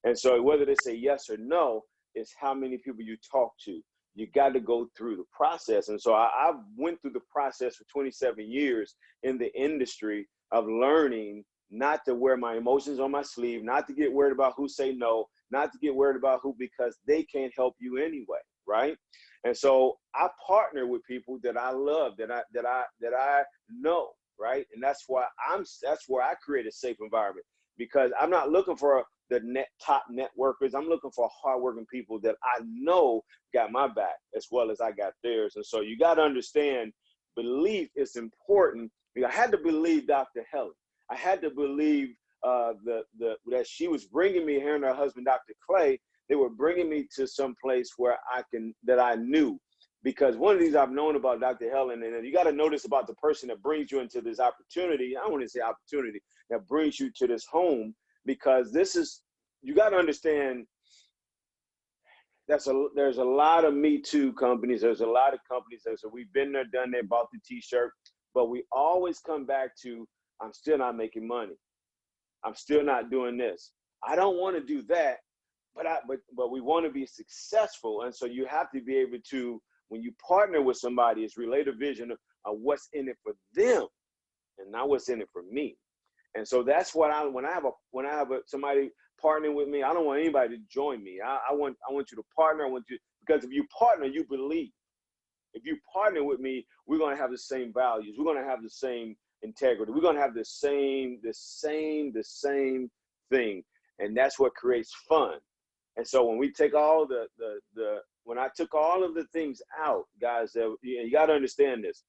And so whether they say yes or no, it's how many people you talk to. You got to go through the process. And so I went through the process for 27 years in the industry of learning not to wear my emotions on my sleeve, not to get worried about who say no, not to get worried about who, because they can't help you anyway, right? And so I partner with people that I love, that I know, right? And that's where I create a safe environment, because I'm not looking for the top networkers. I'm looking for hardworking people that I know got my back as well as I got theirs. And so you got to understand, belief is important. I had to believe Dr. Helen. I had to believe that she was bringing me, her and her husband, Dr. Clay. They were bringing me to some place where that I knew. Because one of these I've known about Dr. Helen, and you got to notice about the person that brings you into this opportunity. I don't want to say opportunity, that brings you to this home, because you got to understand, there's a lot of Me Too companies. There's a lot of companies that say, we've been there, done that, bought the t-shirt, but we always come back to, I'm still not making money. I'm still not doing this. I don't want to do that, but we want to be successful. And so you have to be able to, when you partner with somebody, is relate a vision of what's in it for them and not what's in it for me. And so that's what when I have somebody partnering with me, I don't want anybody to join me. I want you to partner. Because if you partner, you believe. If you partner with me, we're going to have the same values. We're going to have the same integrity. We're going to have the same thing. And that's what creates fun. And so when we take all when I took all of the things out, guys, you got to understand this.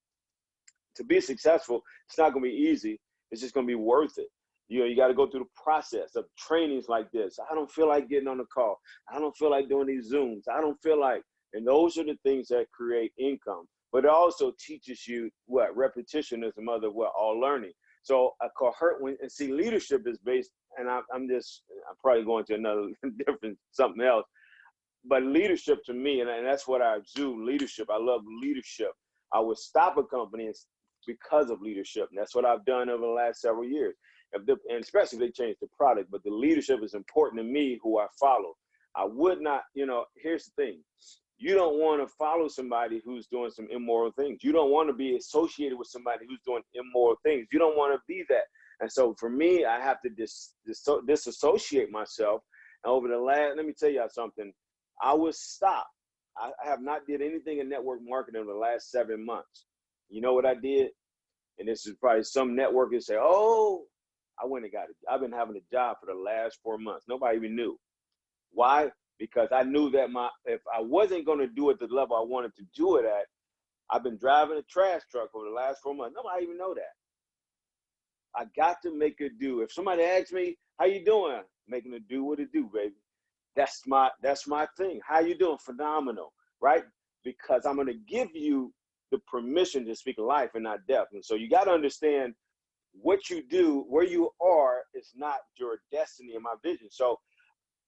To be successful, it's not going to be easy. It's just going to be worth it. You got to go through the process of trainings like this. I don't feel like getting on the call. I don't feel like doing these Zooms. I don't feel like, and those are the things that create income. But it also teaches you what? Repetition is the mother of what? All learning. So a coherent, and see, leadership is based, and I'm probably going to another different something else. But leadership to me, and that's what I exude, leadership. I love leadership. I would stop a company because of leadership. And that's what I've done over the last several years. And especially if they change the product, but the leadership is important to me, who I follow. I would not, here's the thing. You don't want to follow somebody who's doing some immoral things. You don't want to be associated with somebody who's doing immoral things. You don't want to be that. And so for me, I have to disassociate myself. And over the last, let me tell y'all something. I was stopped. I have not did anything in network marketing in the last 7 months. You know what I did? And this is probably some networkers say, oh, I went and got it. I've been having a job for the last 4 months. Nobody even knew. Why? Because I knew that if I wasn't going to do it the level I wanted to do it at, I've been driving a trash truck for the last 4 months. Nobody even know that. I got to make it do. If somebody asks me, how you doing? Making it do what it do, baby. That's my thing. How you doing? Phenomenal, right? Because I'm going to give you the permission to speak life and not death. And so you got to understand what you do, where you are, is not your destiny and my vision. So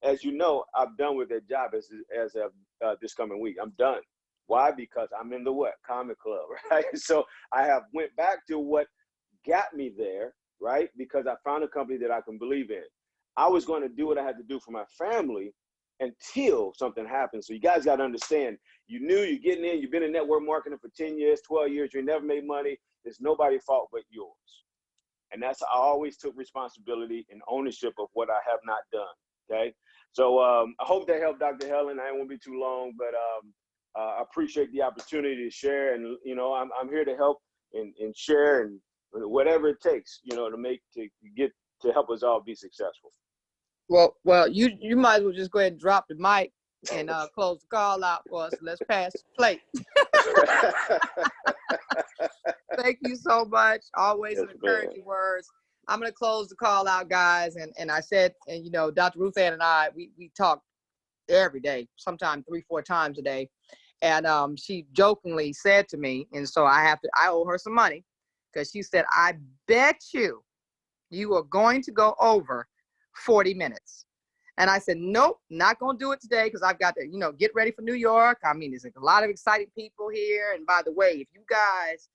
as you know, I'm done with that job as of this coming week. I'm done. Why? Because I'm in the what? Comic Club, right? So I have went back to what got me there, right? Because I found a company that I can believe in. I was going to do what I had to do for my family until something happened. So you guys got to understand, you knew you're getting in, you've been in network marketing for 10 years, 12 years, you never made money. It's nobody's fault but yours. And I always took responsibility and ownership of what I have not done, okay? So I hope that helped, Dr. Helen. I won't be too long, but I appreciate the opportunity to share. And, you know, I'm here to help and share and whatever it takes, you know, to help us all be successful. Well, you might as well just go ahead and drop the mic and close the call out for us. Let's pass the plate. Thank you so much. Always Yes, encouraging words. I'm going to close the call out, guys. And I said, and you know, Dr. Ruth Ann and I, we talk every day, sometimes 3-4 times a day. And she jokingly said to me, and so I owe her some money, because she said, I bet you are going to go over 40 minutes. And I said, nope, not going to do it today, because I've got to, you know, get ready for New York. I mean, there's a lot of exciting people here. And by the way, if you guys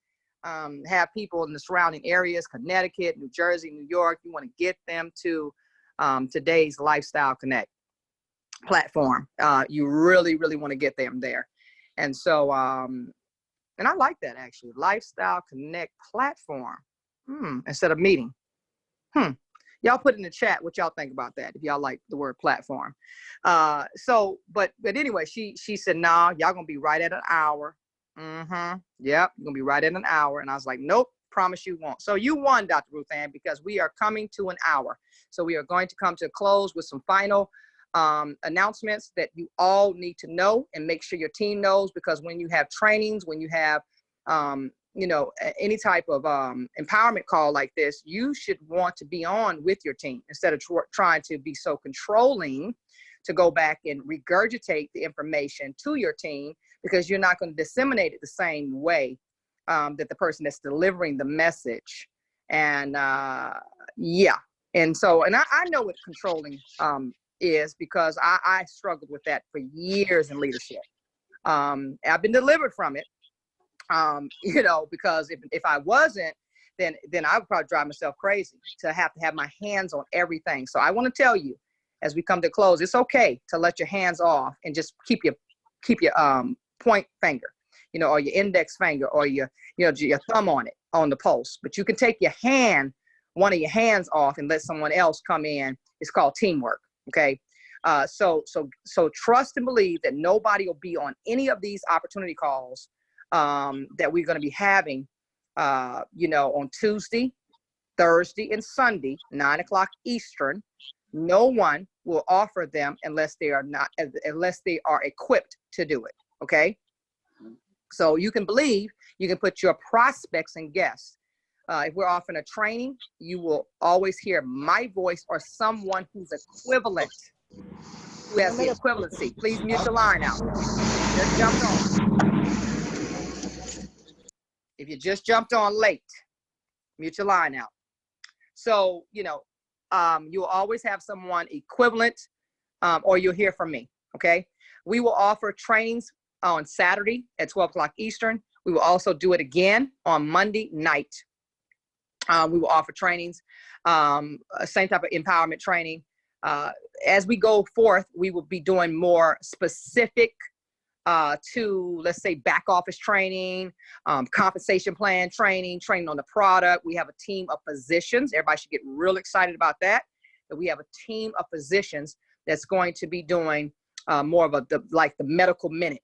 have people in the surrounding areas, Connecticut, New Jersey, New York, you want to get them to today's Lifestyle Connect platform. You really, really want to get them there. And so, and I like that, actually, Lifestyle Connect platform instead of meeting. Y'all put in the chat what y'all think about that, if y'all like the word platform. So, but anyway, she said, nah, y'all gonna be right at an hour. Yep, you're gonna be right at an hour. And I was like, nope, promise you won't. So you won, Dr. Ruth Ann, because we are coming to an hour. So we are going to come to a close with some final announcements that you all need to know and make sure your team knows, because when you have trainings, when you have you know, any type of empowerment call like this, you should want to be on with your team instead of trying to be so controlling to go back and regurgitate the information to your team, because you're not going to disseminate it the same way that the person that's delivering the message. And yeah. And so, and I know what controlling is, because I struggled with that for years in leadership. I've been delivered from it. You know, because if I wasn't, then I would probably drive myself crazy to have my hands on everything. So I want to tell you, as we come to close, it's okay to let your hands off and just keep your point finger, you know, or your index finger, or your thumb on the pulse. But you can take one of your hands off and let someone else come in. It's called teamwork. Okay. So trust and believe that nobody will be on any of these opportunity calls that we're going to be having, you know, on Tuesday, Thursday, and Sunday, 9 o'clock Eastern. No one will offer them unless they are equipped to do it. Okay. So you can believe, you can put your prospects and guests. If we're offering a training, you will always hear my voice or someone who's equivalent, who has the equivalency. Please mute your line out. Just jumped on. If you just jumped on late, mute your line out. So, you know, you'll always have someone equivalent, or you'll hear from me, okay? We will offer trainings on Saturday at 12 o'clock Eastern. We will also do it again on Monday night. We will offer trainings, same type of empowerment training. As we go forth, we will be doing more specific to, let's say, back office training, compensation plan training, training on the product. We have a team of physicians. Everybody should get real excited about that. That we have a team of physicians that's going to be doing more of the medical minute.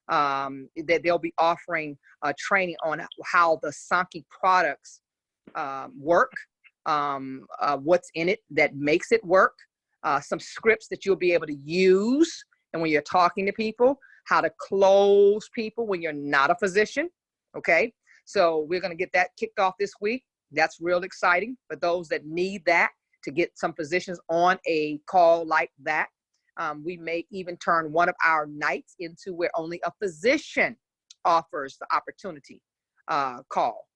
That they'll be offering training on how the Sankey products work, what's in it that makes it work, some scripts that you'll be able to use, and when you're talking to people, how to close people when you're not a physician. Okay, so we're going to get that kicked off this week. That's real exciting for those that need that, to get some physicians on a call like that. We may even turn one of our nights into where only a physician offers the opportunity call.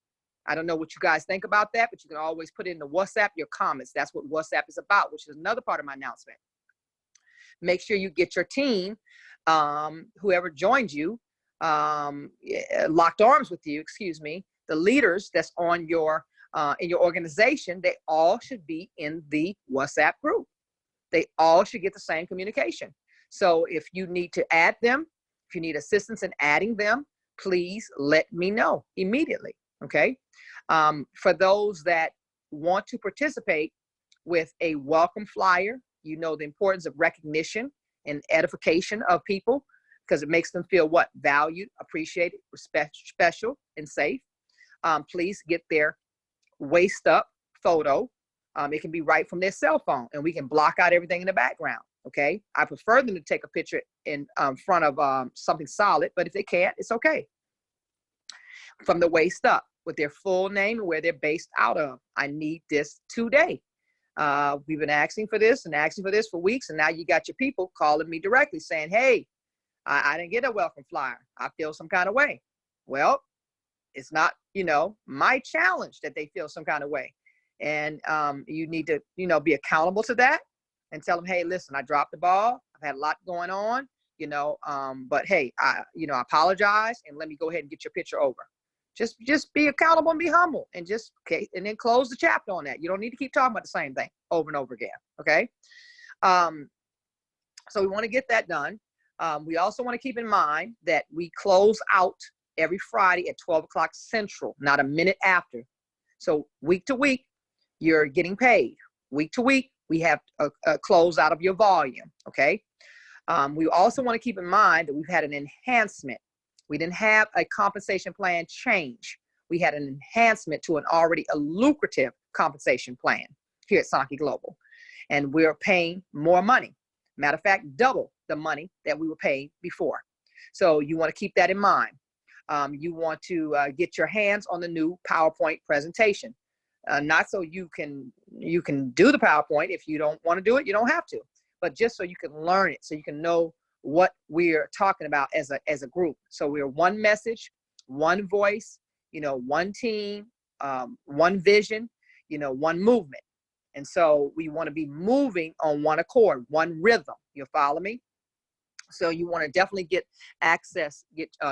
I don't know what you guys think about that, but you can always put in the WhatsApp your comments. That's what WhatsApp is about, which is another part of my announcement. Make sure you get your team, whoever joins you, locked arms with you, excuse me, the leaders that's on your in your organization, they all should be in the WhatsApp group. They all should get the same communication. So if you need to add them, if you need assistance in adding them, please let me know immediately, okay? For those that want to participate with a welcome flyer, you know the importance of recognition and edification of people, because it makes them feel what? Valued, appreciated, special, and safe. Please get their waist up photo. It can be right from their cell phone, and we can block out everything in the background, okay? I prefer them to take a picture in front of something solid, but if they can't, it's okay. From the waist up, with their full name and where they're based out of. I need this today. We've been asking for this and asking for this for weeks, and now you got your people calling me directly saying, hey, I didn't get a welcome flyer. I feel some kind of way. Well, it's not, my challenge that they feel some kind of way. And you need to, be accountable to that and tell them, hey, listen, I dropped the ball. I've had a lot going on, but hey, I apologize, and let me go ahead and get your picture over. Just be accountable and be humble, and and then close the chapter on that. You don't need to keep talking about the same thing over and over again. Okay. So we want to get that done. We also want to keep in mind that we close out every Friday at 12 o'clock Central, not a minute after. So week to week, you're getting paid. Week to week, we have a close out of your volume. Okay. We also want to keep in mind that we've had an enhancement. We didn't have a compensation plan change. We had an enhancement to an already a lucrative compensation plan here at Sankey Global. And we're paying more money. Matter of fact, double the money that we were paying before. So you want to keep that in mind. You want to get your hands on the new PowerPoint presentation. Not so you can do the PowerPoint. If you don't want to do it, you don't have to. But just so you can learn it, so you can know what we're talking about as a group. So we're one message, one voice, one team, one vision, one movement. And so we want to be moving on one accord, one rhythm. You follow me? So you want to definitely get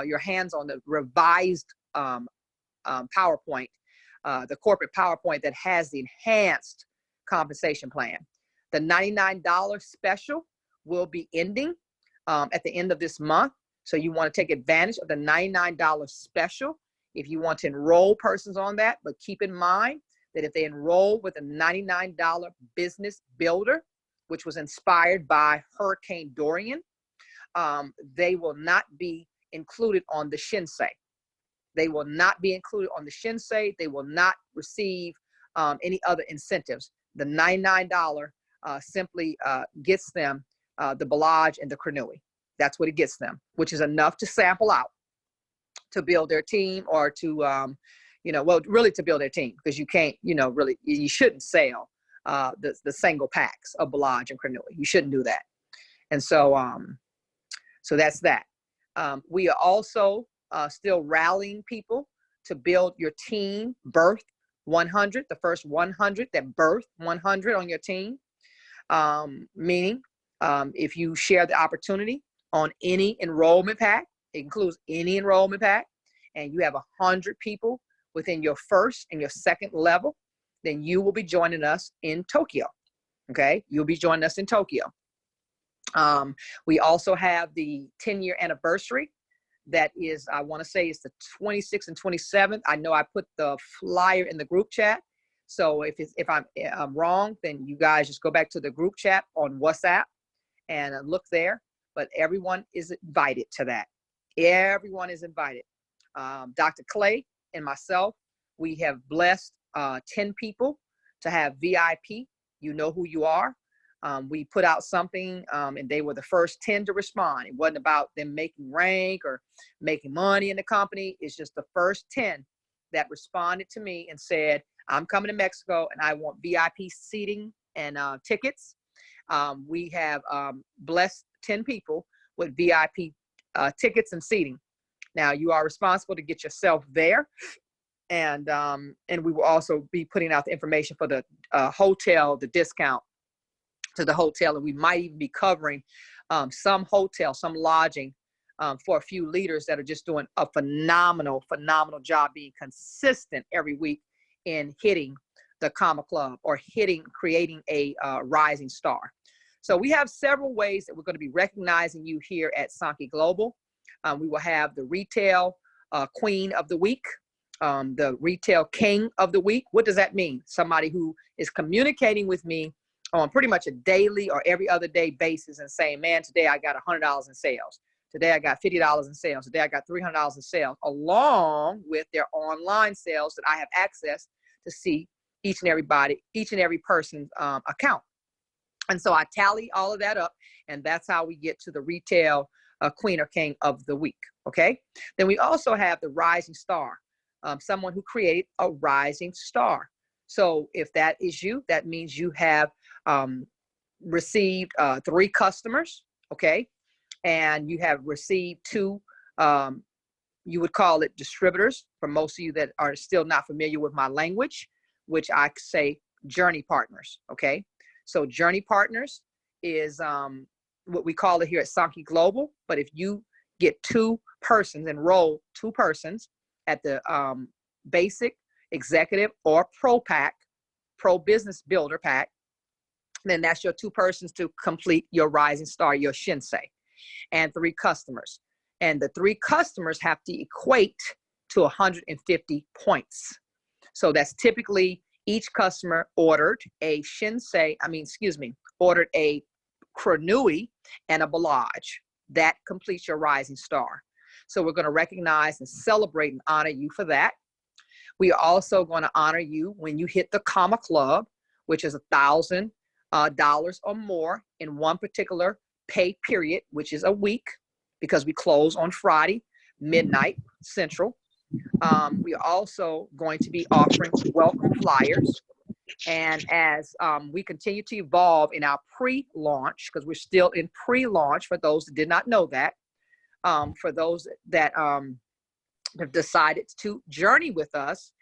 your hands on the revised PowerPoint, the corporate PowerPoint that has the enhanced compensation plan. The $99 special will be ending at the end of this month. So you want to take advantage of the $99 special if you want to enroll persons on that. But keep in mind that if they enroll with a $99 business builder, which was inspired by Hurricane Dorian, they will not be included on the Shinsei. They will not be included on the Shinsei. They will not receive any other incentives. The $99 simply gets them the Balaj and the Kernui. That's what it gets them, which is enough to sample out to build their team, or to, really to build their team, because you can't, really, you shouldn't sell the single packs of Balaj and Kernui. You shouldn't do that. And so, so that's that. We are also still rallying people to build your team, birth 100, the first 100 that birth 100 on your team. Meaning, if you share the opportunity on any enrollment pack, it includes any enrollment pack, and you have 100 people within your first and your second level, then you will be joining us in Tokyo. Okay, you'll be joining us in Tokyo. We also have the 10-year anniversary. That is, I want to say it's the 26th and 27th. I know I put the flyer in the group chat. So if I'm wrong, then you guys just go back to the group chat on WhatsApp and look there. But everyone is invited to that. Everyone is invited. Dr. Clay and myself, we have blessed 10 people to have VIP. You know who you are. We put out something and they were the first 10 to respond. It wasn't about them making rank or making money in the company. It's just the first 10 that responded to me and said, I'm coming to Mexico and I want VIP seating and tickets. We have blessed 10 people with VIP tickets and seating. Now you are responsible to get yourself there. And we will also be putting out the information for the hotel, the discount to the hotel. And we might even be covering some hotel, some lodging for a few leaders that are just doing a phenomenal job being consistent every week in hitting the Comma Club or creating a rising star. So we have several ways that we're going to be recognizing you here at Sankey Global. We will have the retail queen of the week, the retail king of the week. What does that mean? Somebody who is communicating with me on pretty much a daily or every other day basis and saying, man, today I got $100 in sales. Today I got $50 in sales. Today I got $300 in sales, along with their online sales that I have access to see each and every person's account. And so I tally all of that up, and that's how we get to the retail queen or king of the week. Okay. Then we also have the rising star, someone who created a rising star. So if that is you, that means you have received 3 customers. Okay. And you have received 2, you would call it distributors for most of you that are still not familiar with my language, which I say journey partners. Okay. So journey partners is what we call it here at Sankey Global. But if you get 2 persons, enroll 2 persons at the basic, executive, or pro pack, pro business builder pack, then that's your 2 persons to complete your rising star, your Shinsei, and 3 customers. And the 3 customers have to equate to 150 points. So that's typically each customer ordered a Shinsei, ordered a Kranui and a Balaj. That completes your rising star. So we're going to recognize and celebrate and honor you for that. We are also going to honor you when you hit the Comma Club, which is $1,000 or more in one particular pay period, which is a week, because we close on Friday, midnight Central. We are also going to be offering welcome flyers. And as we continue to evolve in our pre-launch, because we're still in pre-launch for those that did not know that, for those that have decided to journey with us,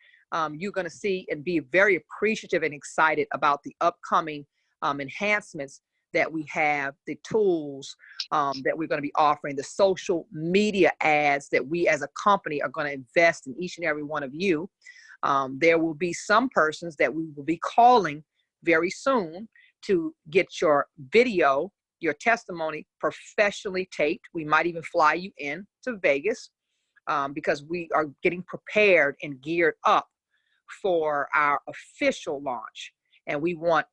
you're going to see and be very appreciative and excited about the upcoming enhancements that we have, the tools that we're going to be offering, the social media ads that we as a company are going to invest in each and every one of you. There will be some persons that we will be calling very soon to get your video, your testimony professionally taped. We might even fly you in to Vegas because we are getting prepared and geared up for our official launch. And we want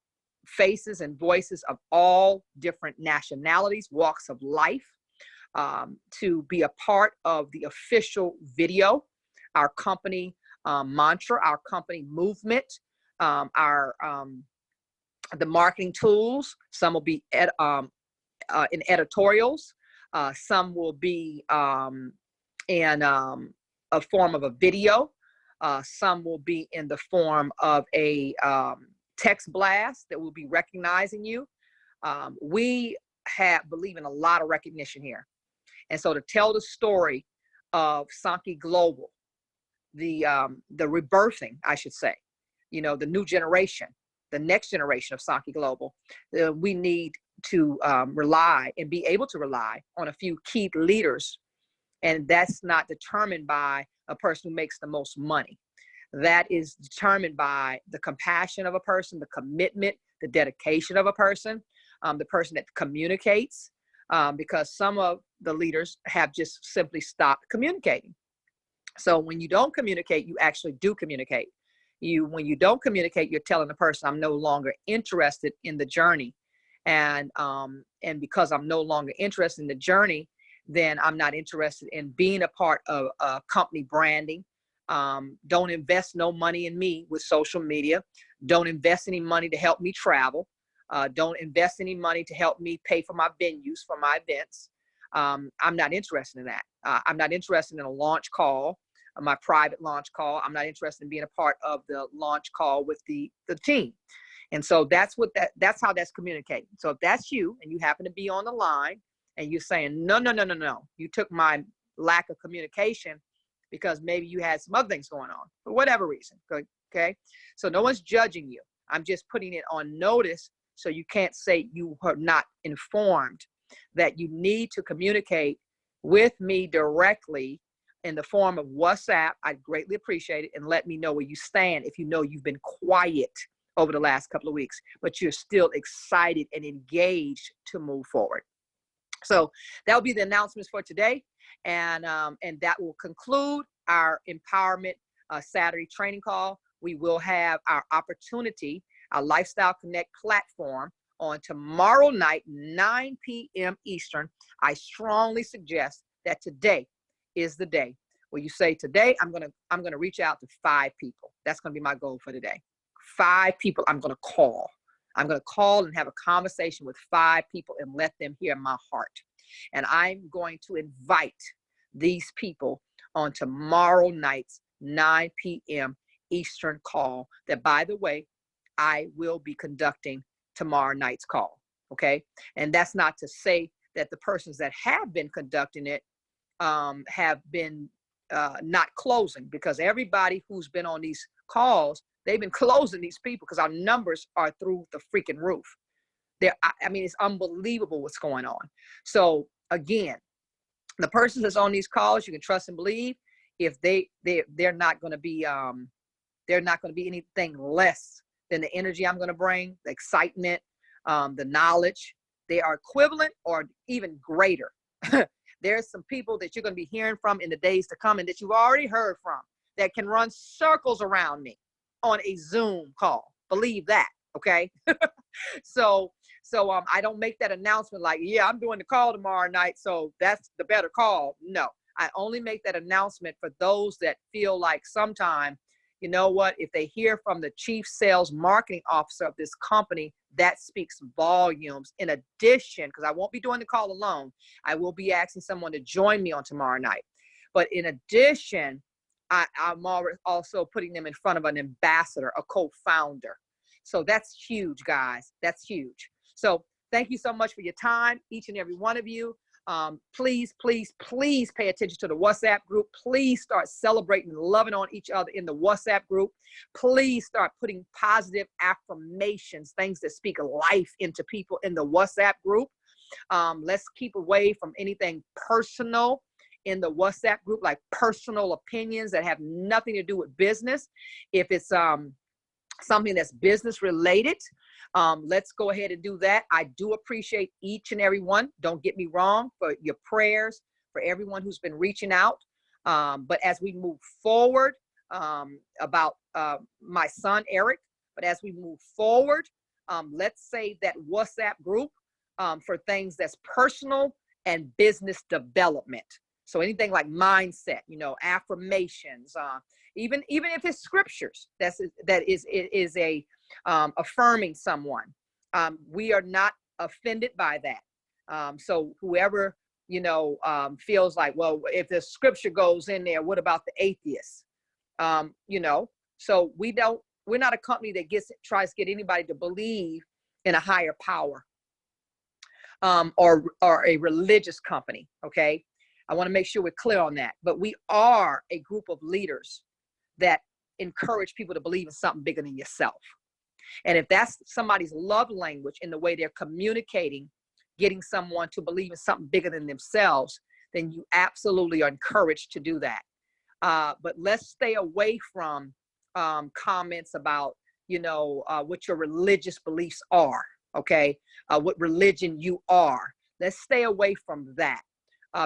faces and voices of all different nationalities, walks of life, to be a part of the official video, our company mantra, our company movement, the marketing tools. Some will be in editorials. Some will be in a form of a video. Some will be in the form of a text blast that will be recognizing you. We believe in a lot of recognition here. And so to tell the story of Sankey Global, the rebirthing, I should say, the new generation, the next generation of Sankey Global, we need to rely and be able to rely on a few key leaders. And that's not determined by a person who makes the most money. That is determined by the compassion of a person, the commitment, the dedication of a person, the person that communicates, because some of the leaders have just simply stopped communicating. So when you don't communicate, you actually do communicate. When you don't communicate, you're telling the person, I'm no longer interested in the journey. And because I'm no longer interested in the journey, then I'm not interested in being a part of company branding. Don't invest no money in me with social media. Don't invest any money to help me travel. Don't invest any money to help me pay for my venues, for my events. I'm not interested in that. I'm not interested in a launch call, my private launch call. I'm not interested in being a part of the launch call with the team. And so that's how that's communicating. So if that's you and you happen to be on the line and you're saying, no, you took my lack of communication because maybe you had some other things going on for whatever reason. Okay. So no one's judging you. I'm just putting it on notice so you can't say you were not informed, that you need to communicate with me directly in the form of WhatsApp. I'd greatly appreciate it. And let me know where you stand if you know you've been quiet over the last couple of weeks, but you're still excited and engaged to move forward. So that'll be the announcements for today. And that will conclude our Empowerment Saturday training call. We will have our opportunity, our Lifestyle Connect platform on tomorrow night, 9 p.m. Eastern. I strongly suggest that today is the day where you say, today I'm gonna reach out to 5 people. That's gonna be my goal for today. 5 people I'm gonna call. I'm gonna call and have a conversation with 5 people and let them hear my heart. And I'm going to invite these people on tomorrow night's 9 p.m. Eastern call that, by the way, I will be conducting tomorrow night's call. Okay. And that's not to say that the persons that have been conducting it have been not closing, because everybody who's been on these calls, they've been closing these people because our numbers are through the freaking roof. I mean, it's unbelievable what's going on. So again, the persons that's on these calls, you can trust and believe, if they're not going to be anything less than the energy I'm going to bring, the excitement, the knowledge. They are equivalent or even greater. There's some people that you're going to be hearing from in the days to come and that you've already heard from that can run circles around me on a Zoom call. Believe that. Okay. So I don't make that announcement like, yeah, I'm doing the call tomorrow night, so that's the better call. No, I only make that announcement for those that feel like sometime, you know what, if they hear from the chief sales marketing officer of this company, that speaks volumes. In addition, because I won't be doing the call alone, I will be asking someone to join me on tomorrow night. But in addition, I'm also putting them in front of an ambassador, a co-founder. So that's huge, guys. That's huge. So thank you so much for your time, each and every one of you. Please, please, please pay attention to the WhatsApp group. Please start celebrating and loving on each other in the WhatsApp group. Please start putting positive affirmations, things that speak life into people in the WhatsApp group. Let's keep away from anything personal in the WhatsApp group, like personal opinions that have nothing to do with business. If it's something that's business related, let's go ahead and do that. I do appreciate each and every one. Don't get me wrong, for your prayers, for everyone who's been reaching out. But as we move forward, about my son, Eric, but as we move forward, let's say that WhatsApp group for things that's personal and business development. So anything like mindset, affirmations, even if it's scriptures, that is affirming someone. We are not offended by that. So whoever, feels like, well, if the scripture goes in there, what about the atheists? So we're not a company that tries to get anybody to believe in a higher power, or a religious company. Okay. I want to make sure we're clear on that, but we are a group of leaders that encourage people to believe in something bigger than yourself. And if that's somebody's love language in the way they're communicating, getting someone to believe in something bigger than themselves, then you absolutely are encouraged to do that. But let's stay away from comments about, what your religious beliefs are. Okay. What religion you are. Let's stay away from that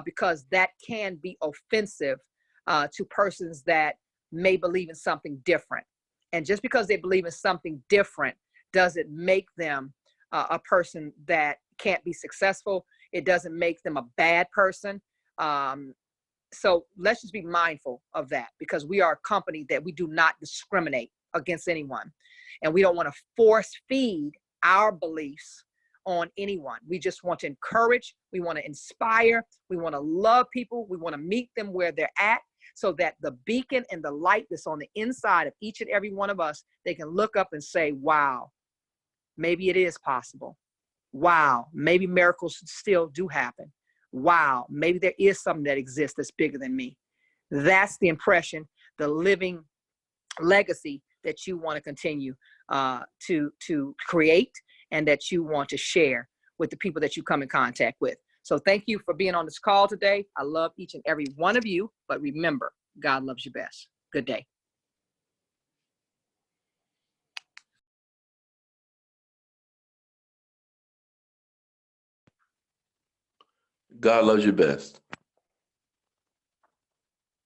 because that can be offensive to persons that may believe in something different. And just because they believe in something different doesn't make them a person that can't be successful. It doesn't make them a bad person. So let's just be mindful of that, because we are a company that we do not discriminate against anyone. And we don't want to force feed our beliefs on anyone. We just want to encourage, we want to inspire, we want to love people, we want to meet them where they're at, so that the beacon and the light that's on the inside of each and every one of us, they can look up and say, wow, maybe it is possible. Wow, maybe miracles still do happen. Wow, maybe there is something that exists that's bigger than me. That's the impression, the living legacy that you want to continue to create, and that you want to share with the people that you come in contact with. So thank you for being on this call today. I love each and every one of you, but remember, God loves you best. Good day. God loves you best.